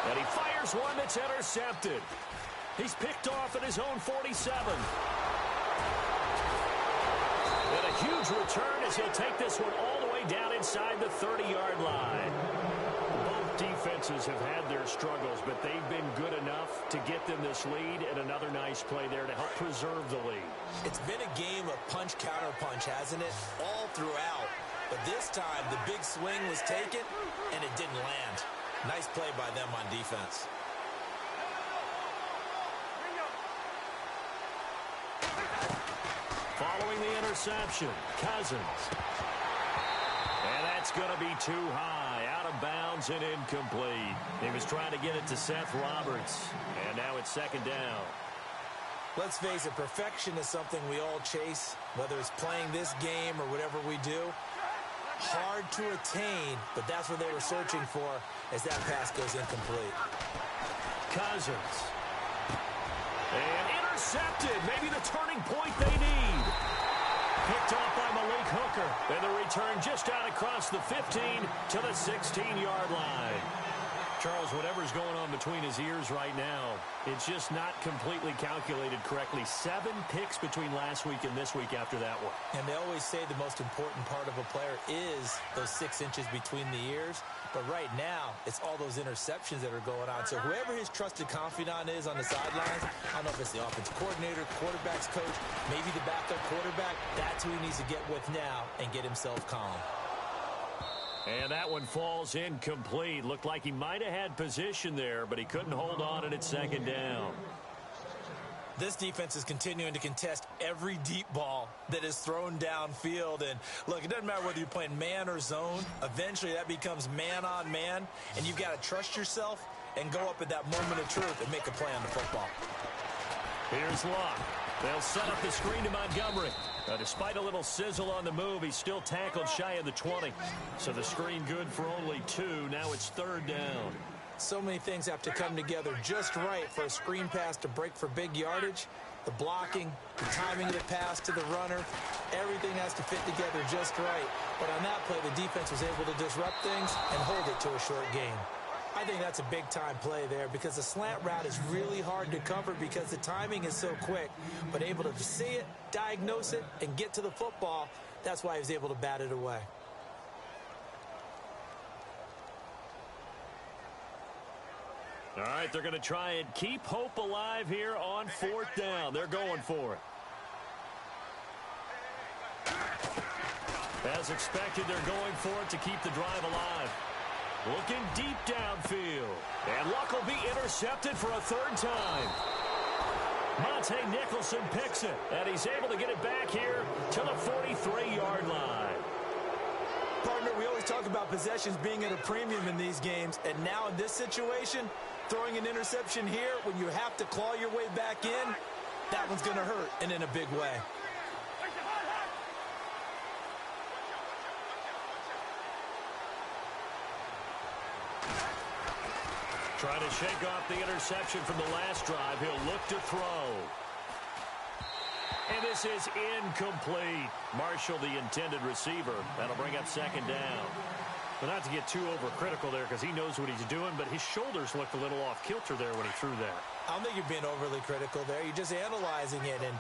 And he fires one that's intercepted. He's picked off at his own 47. And a huge return as he'll take this one all the way down inside the 30-yard line. Both defenses have had their struggles, but they've been good enough to get them this lead, and another nice play there to help preserve the lead. It's been a game of punch-counter-punch, hasn't it? All throughout. But this time, the big swing was taken, and it didn't land. Nice play by them on defense. Following the interception, Cousins. And that's going to be too high, out of bounds and incomplete. He was trying to get it to Seth Roberts, and now it's 2nd down. Let's face it, perfection is something we all chase, whether it's playing this game or whatever we do. Hard to attain, but that's what they were searching for as that pass goes incomplete. Cousins. And intercepted. Maybe the turning point they need. Picked off by Malik Hooker. And the return just out across the 15 to the 16-yard line. Charles, whatever's going on between his ears right now, it's just not completely calculated correctly. 7 picks between last week and this week after that one. And they always say the most important part of a player is those 6 inches between the ears. But right now, it's all those interceptions that are going on. So whoever his trusted confidant is on the sidelines, I don't know if it's the offensive coordinator, quarterback's coach, maybe the backup quarterback, that's who he needs to get with now and get himself calm. And that one falls incomplete. Looked like he might have had position there, but he couldn't hold on it at 2nd down. This defense is continuing to contest every deep ball that is thrown downfield. And look, it doesn't matter whether you're playing man or zone. Eventually that becomes man on man, and you've got to trust yourself and go up at that moment of truth and make a play on the football. Here's Locke. They'll set up the screen to Montgomery. Despite a little sizzle on the move, he's still tackled shy of the 20. So the screen good for only 2. Now it's 3rd down. So many things have to come together just right for a screen pass to break for big yardage. The blocking, the timing of the pass to the runner, everything has to fit together just right. But on that play, the defense was able to disrupt things and hold it to a short gain. I think that's a big-time play there because the slant route is really hard to cover because the timing is so quick. But able to see it, diagnose it, and get to the football, that's why he was able to bat it away. All right, they're going to try and keep hope alive here on 4th down. They're going for it. As expected, they're going for it to keep the drive alive. Looking deep downfield. And Luck will be intercepted for a third time. Monte Nicholson picks it, and he's able to get it back here to the 43-yard line. Partner, we always talk about possessions being at a premium in these games, and now in this situation, throwing an interception here when you have to claw your way back in, that one's going to hurt, and in a big way. Trying to shake off the interception from the last drive. He'll look to throw. And this is incomplete. Marshall, the intended receiver. That'll bring up second down. But not to get too overcritical there because he knows what he's doing, but his shoulders looked a little off kilter there when he threw that. I don't think you're being overly critical there. You're just analyzing it, and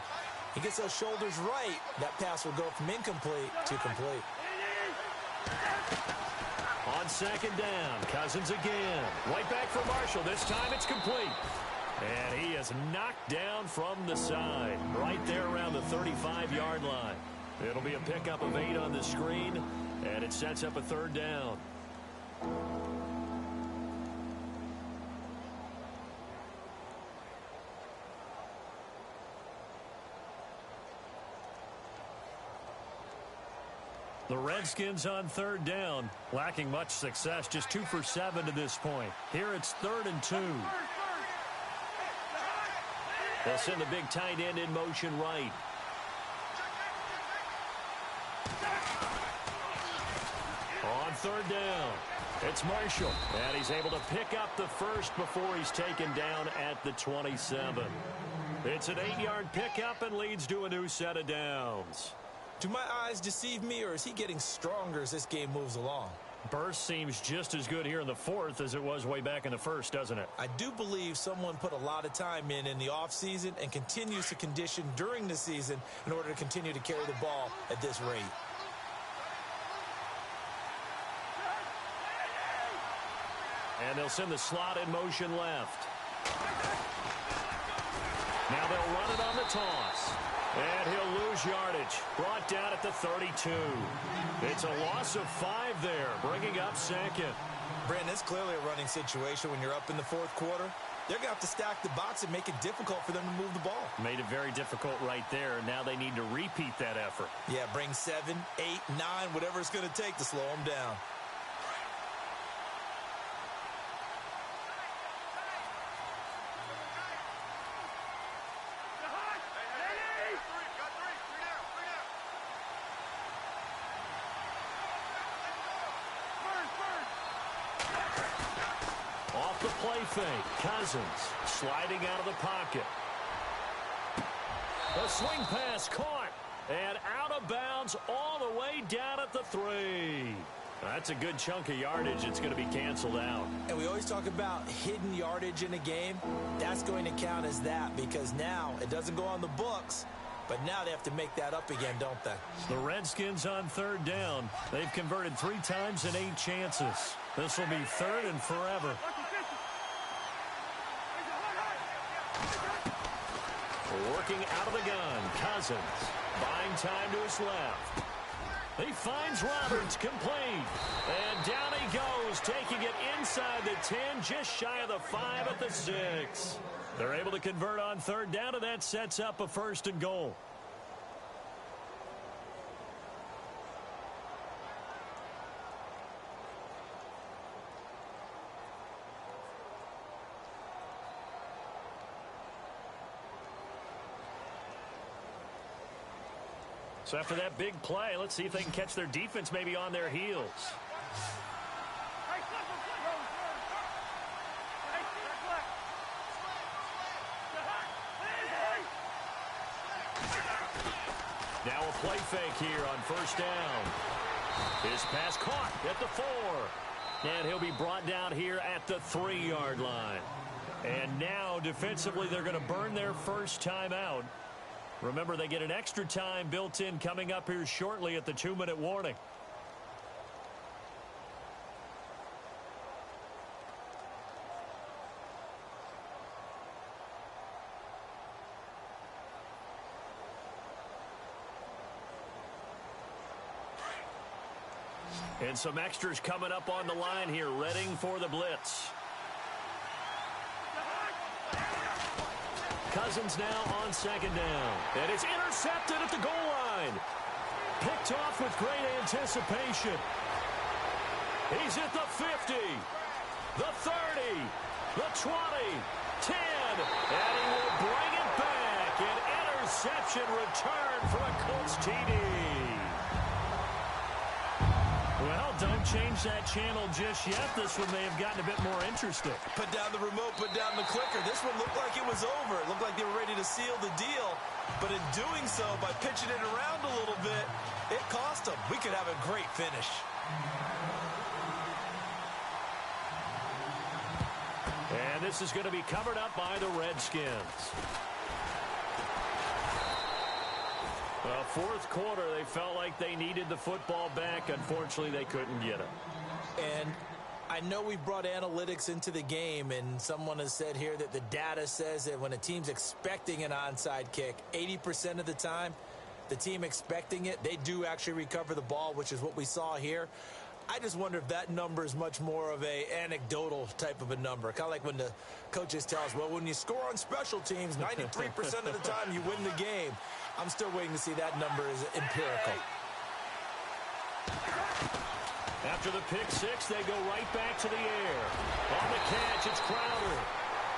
he gets those shoulders right. That pass will go from incomplete to complete. On second down, Cousins again. Right back for Marshall. This time it's complete. And he is knocked down from the side. Right there around the 35-yard line. It'll be a pickup of 8 on the screen, and it sets up a third down. The Redskins on third down, lacking much success, just 2 for 7 to this point. Here it's 3rd and 2. They'll send the big tight end in motion right. On third down, it's Marshall, and he's able to pick up the first before he's taken down at the 27. It's an 8-yard pickup and leads to a new set of downs. Do my eyes deceive me, or is he getting stronger as this game moves along? Burst seems just as good here in the 4th as it was way back in the 1st, doesn't it? I do believe someone put a lot of time in the offseason and continues to condition during the season in order to continue to carry the ball at this rate. And they'll send the slot in motion left. Now they'll run it on the toss. And he'll lose yardage. Brought down at the 32. It's a loss of 5 there, bringing up second. Brandon, it's clearly a running situation when you're up in the 4th quarter. They're going to have to stack the box and make it difficult for them to move the ball. Made it very difficult right there. Now they need to repeat that effort. Yeah, bring 7, 8, 9, whatever it's going to take to slow them down. Off the play fake, Cousins sliding out of the pocket. The swing pass caught and out of bounds all the way down at the 3. That's a good chunk of yardage. It's going to be canceled out. And we always talk about hidden yardage in a game. That's going to count as that because now it doesn't go on the books, but now they have to make that up again, don't they? The Redskins on third down. They've converted 3 times in 8 chances. This will be 3rd and forever. Working out of the gun, Cousins. Buying time to his left. He finds Roberts complete. And down he goes, taking it inside the 10, just shy of the 5 at the 6. They're able to convert on third down, and that sets up a 1st and goal. So after that big play, let's see if they can catch their defense maybe on their heels. Now a play fake here on 1st down. His pass caught at the 4. And he'll be brought down here at the 3-yard line. And now defensively they're going to burn their first time out. Remember, they get an extra time built in coming up here shortly at the 2-minute warning. And some extras coming up on the line here, readying for the blitz. Cousins now on second down. And it's intercepted at the goal line. Picked off with great anticipation. He's at the 50, the 30, the 20, 10, and he will bring it back. An interception return for a Colts TD. Well, don't change that channel just yet. This one may have gotten a bit more interesting. Put down the remote, put down the clicker. This one looked like it was over. It looked like they were ready to seal the deal. But in doing so, by pitching it around a little bit, it cost them. We could have a great finish. And this is going to be covered up by the Redskins. Well, fourth quarter, they felt like they needed the football back. Unfortunately, they couldn't get it. And I know we brought analytics into the game, and someone has said here that the data says that when a team's expecting an onside kick, 80% of the time, the team expecting it, they do actually recover the ball, which is what we saw here. I just wonder if that number is much more of a anecdotal type of a number. Kind of like when the coaches tell us, well, when you score on special teams, 93% of the time you win the game. I'm still waiting to see that number is empirical. After the pick six, they go right back to the air. On the catch, it's Crowder.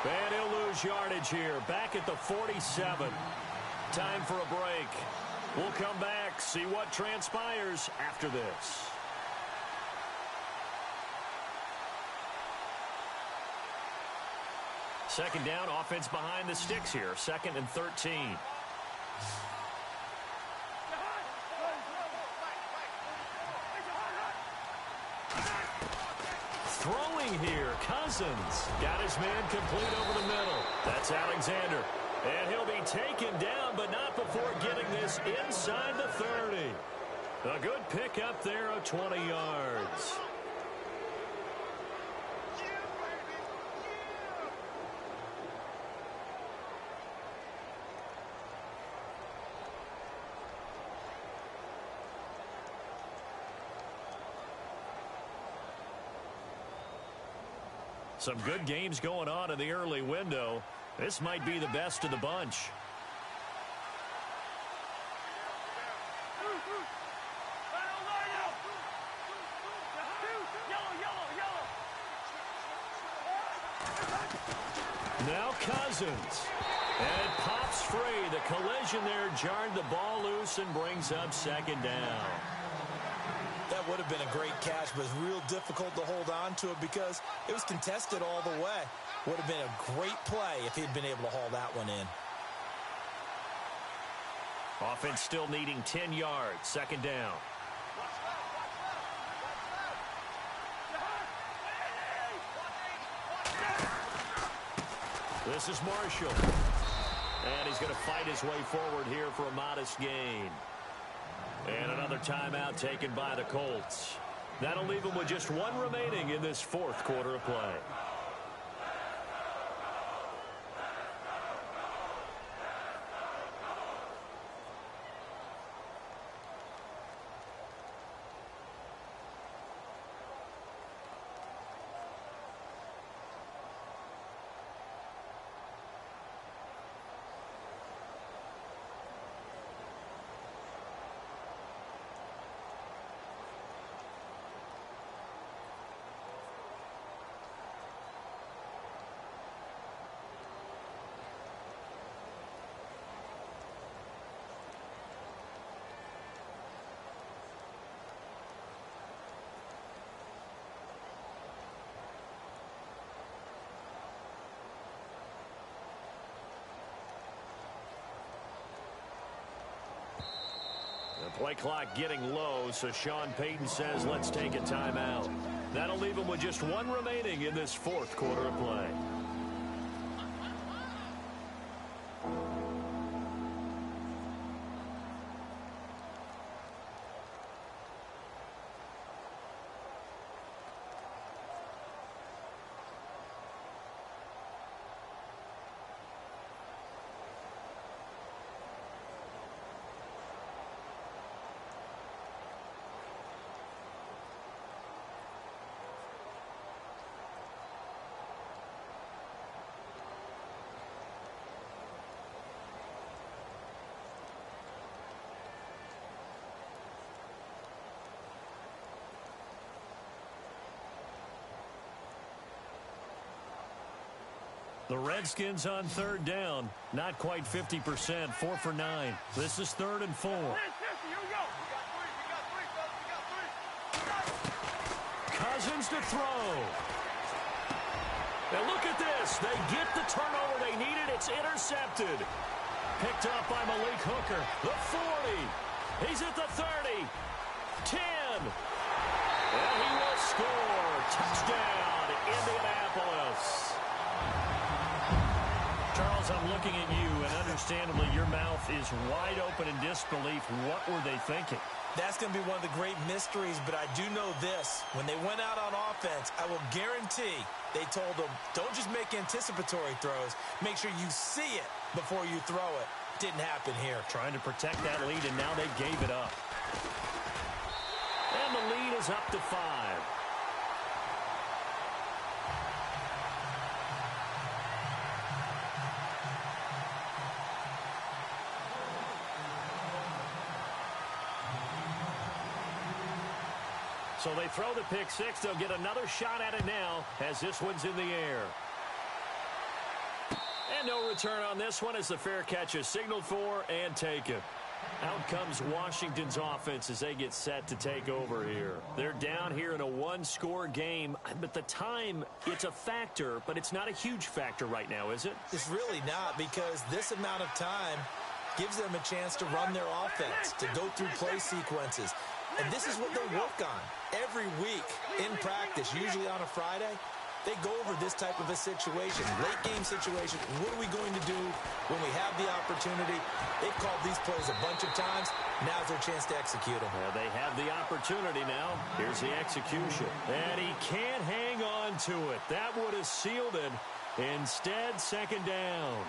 And he'll lose yardage here. Back at the 47. Time for a break. We'll come back, see what transpires after this. Second down, offense behind the sticks here. 2nd and 13. Throwing here, Cousins. Got his man complete over the middle. That's Alexander. And he'll be taken down, but not before getting this inside the 30. A good pickup there of 20 yards. Some good games going on in the early window. This might be the best of the bunch. Now Cousins. And it pops free. The collision there jarred the ball loose and brings up second down. That would have been a great catch, but it's real difficult to hold on to it because it was contested all the way. Would have been a great play if he'd been able to haul that one in. Offense still needing 10 yards. Second down. This is Marshall. And he's going to fight his way forward here for a modest gain. And another timeout taken by the Colts. That'll leave them with just one remaining in this fourth quarter of play. Play clock getting low, so Sean Payton says let's take a timeout. That'll leave him with just one remaining in this fourth quarter of play. The Redskins on third down. Not quite 50%. 4 for 9. This is 3rd and 4. Cousins to throw. Now look at this. They get the turnover they needed. It's intercepted. Picked up by Malik Hooker. The 40. He's at the 30. 10. And he will score. Touchdown, Indianapolis. Charles, I'm looking at you, and understandably, your mouth is wide open in disbelief. What were they thinking? That's going to be one of the great mysteries, but I do know this. When they went out on offense, I will guarantee they told them, don't just make anticipatory throws. Make sure you see it before you throw it. Didn't happen here. Trying to protect that lead, and now they gave it up. And the lead is up to 5. So they throw the pick six. They'll get another shot at it now as this one's in the air. And no return on this one as the fair catch is signaled for and taken. Out comes Washington's offense as they get set to take over here. They're down here in a one-score game, but the time, it's a factor, but it's not a huge factor right now, is it? It's really not, because this amount of time gives them a chance to run their offense, to go through play sequences. And this is what they work on every week in practice, usually on a Friday. They go over this type of a situation, late game situation. What are we going to do when we have the opportunity? They've called these plays a bunch of times. Now's their chance to execute them. Well, they have the opportunity now. Here's the execution. And he can't hang on to it. That would have sealed it. Instead, 2nd down.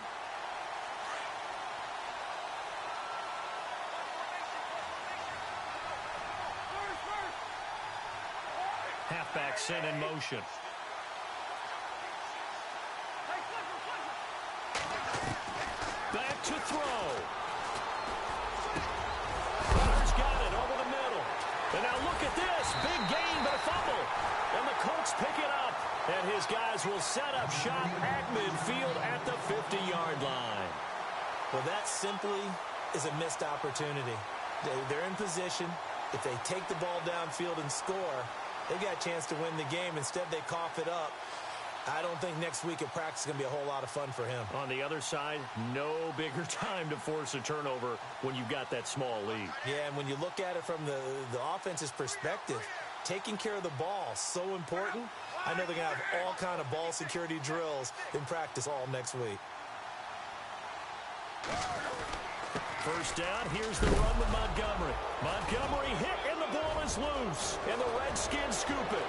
Halfback sent in motion. Back to throw. Hunter's got it over the middle. And now look at this. Big gain, but a fumble. And the Colts pick it up. And his guys will set up shop at midfield at the 50-yard line. Well, that simply is a missed opportunity. They're in position. If they take the ball downfield and score, they've got a chance to win the game. Instead, they cough it up. I don't think next week at practice is going to be a whole lot of fun for him. On the other side, no bigger time to force a turnover when you've got that small lead. Yeah, and when you look at it from the offense's perspective, taking care of the ball is so important. I know they're going to have all kind of ball security drills in practice all next week. First down, here's the run with Montgomery. Montgomery hit, and the ball is loose. And the Redskins scoop it.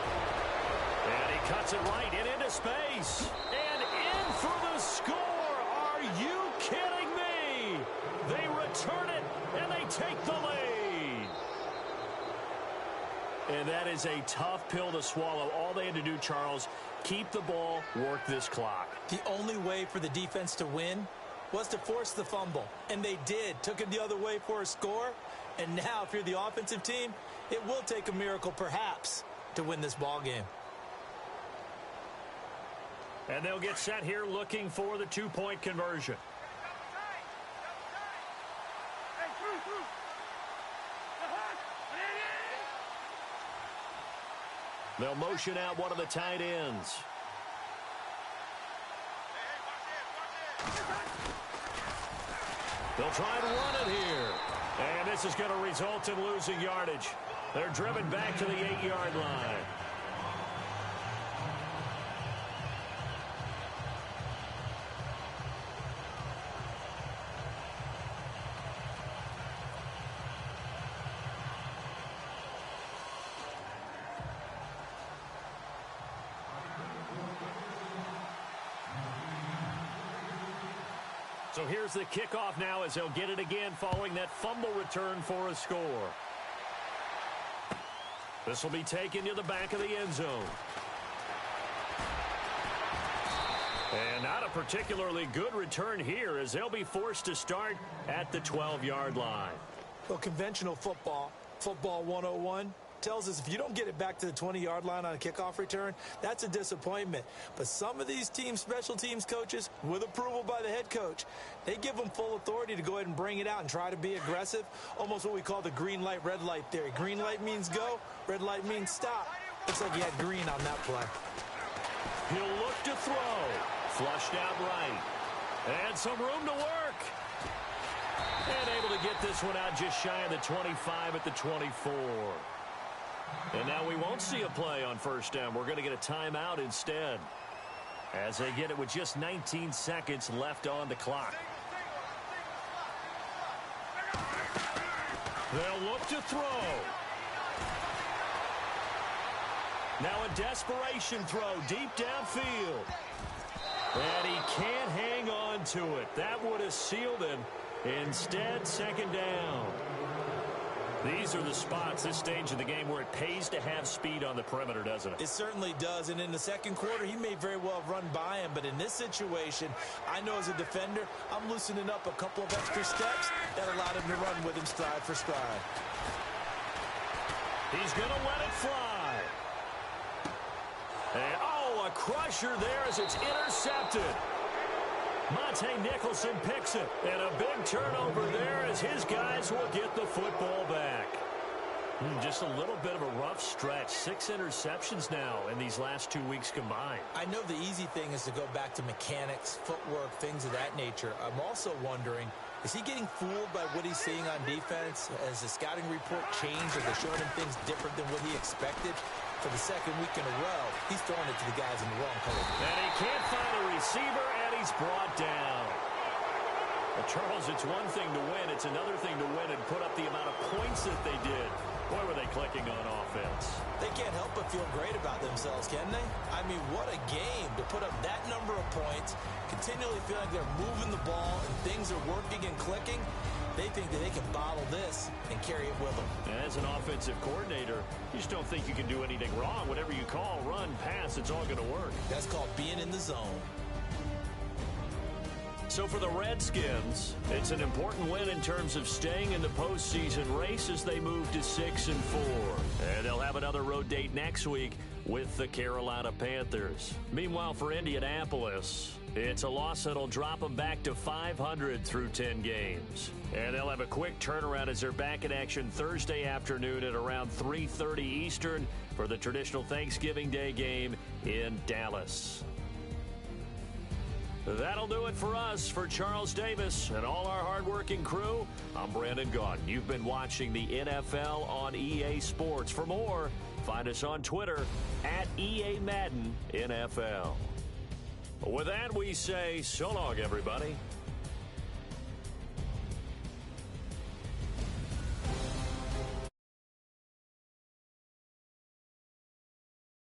And he cuts it right and into space. And in for the score. Are you kidding me? They return it, and they take the lead. And that is a tough pill to swallow. All they had to do, Charles, keep the ball, work this clock. The only way for the defense to win was to force the fumble. And they did. Took it the other way for a score. And now, if you're the offensive team, it will take a miracle, perhaps, to win this ball game. And they'll get set here looking for the two-point conversion. They'll motion out one of the tight ends. They'll try and run it here. And this is going to result in losing yardage. They're driven back to the 8-yard line. So here's the kickoff now as they'll get it again following that fumble return for a score. This will be taken to the back of the end zone. And not a particularly good return here as they'll be forced to start at the 12-yard line. Well, conventional football 101, tells us if you don't get it back to the 20-yard line on a kickoff return, that's a disappointment. But some of these special teams coaches, with approval by the head coach, they give them full authority to go ahead and bring it out and try to be aggressive, almost what we call the green light, red light theory. Green light means go, red light means stop. Looks like he had green on that play. He'll look to throw. Flushed out right. And some room to work. And able to get this one out just shy of the 25 at the 24. And now we won't see a play on first down. We're going to get a timeout instead, as they get it with just 19 seconds left on the clock. They'll look to throw. Now a desperation throw deep downfield. And he can't hang on to it. That would have sealed him. Instead, second down. These are the spots, this stage of the game, where it pays to have speed on the perimeter, doesn't it? It certainly does. And in the second quarter, he may very well have run by him. But in this situation, I know as a defender, I'm loosening up a couple of extra steps that allowed him to run with him stride for stride. He's going to let it fly. And, oh, a crusher there as it's intercepted. Monte Nicholson picks it. And a big turnover there as his guys will get the football back. Just a little bit of a rough stretch. 6 interceptions now in these last 2 weeks combined. I know the easy thing is to go back to mechanics, footwork, things of that nature. I'm also wondering, is he getting fooled by what he's seeing on defense? Has the scouting report changed? Are they showing him things different than what he expected? For the second week in a row, he's throwing it to the guys in the wrong color. And he can't find a receiver, and he's brought down. Well, Charles, it's one thing to win. It's another thing to win and put up the amount of points that they did. Boy, were they clicking on offense. They can't help but feel great about themselves, can they? I mean, what a game to put up that number of points, continually feel like they're moving the ball and things are working and clicking. They think that they can bottle this and carry it with them. As an offensive coordinator, you just don't think you can do anything wrong. Whatever you call, run, pass, it's all going to work. That's called being in the zone. So for the Redskins, it's an important win in terms of staying in the postseason race as they move to 6-4. And they'll have another road date next week with the Carolina Panthers. Meanwhile, for Indianapolis, it's a loss that'll drop them back to 500 through 10 games. And they'll have a quick turnaround as they're back in action Thursday afternoon at around 3:30 Eastern for the traditional Thanksgiving Day game in Dallas. That'll do it for us. For Charles Davis and all our hardworking crew, I'm Brandon Gaudin. You've been watching the NFL on EA Sports. For more, find us on Twitter at EA Madden NFL. With that, we say so long, everybody.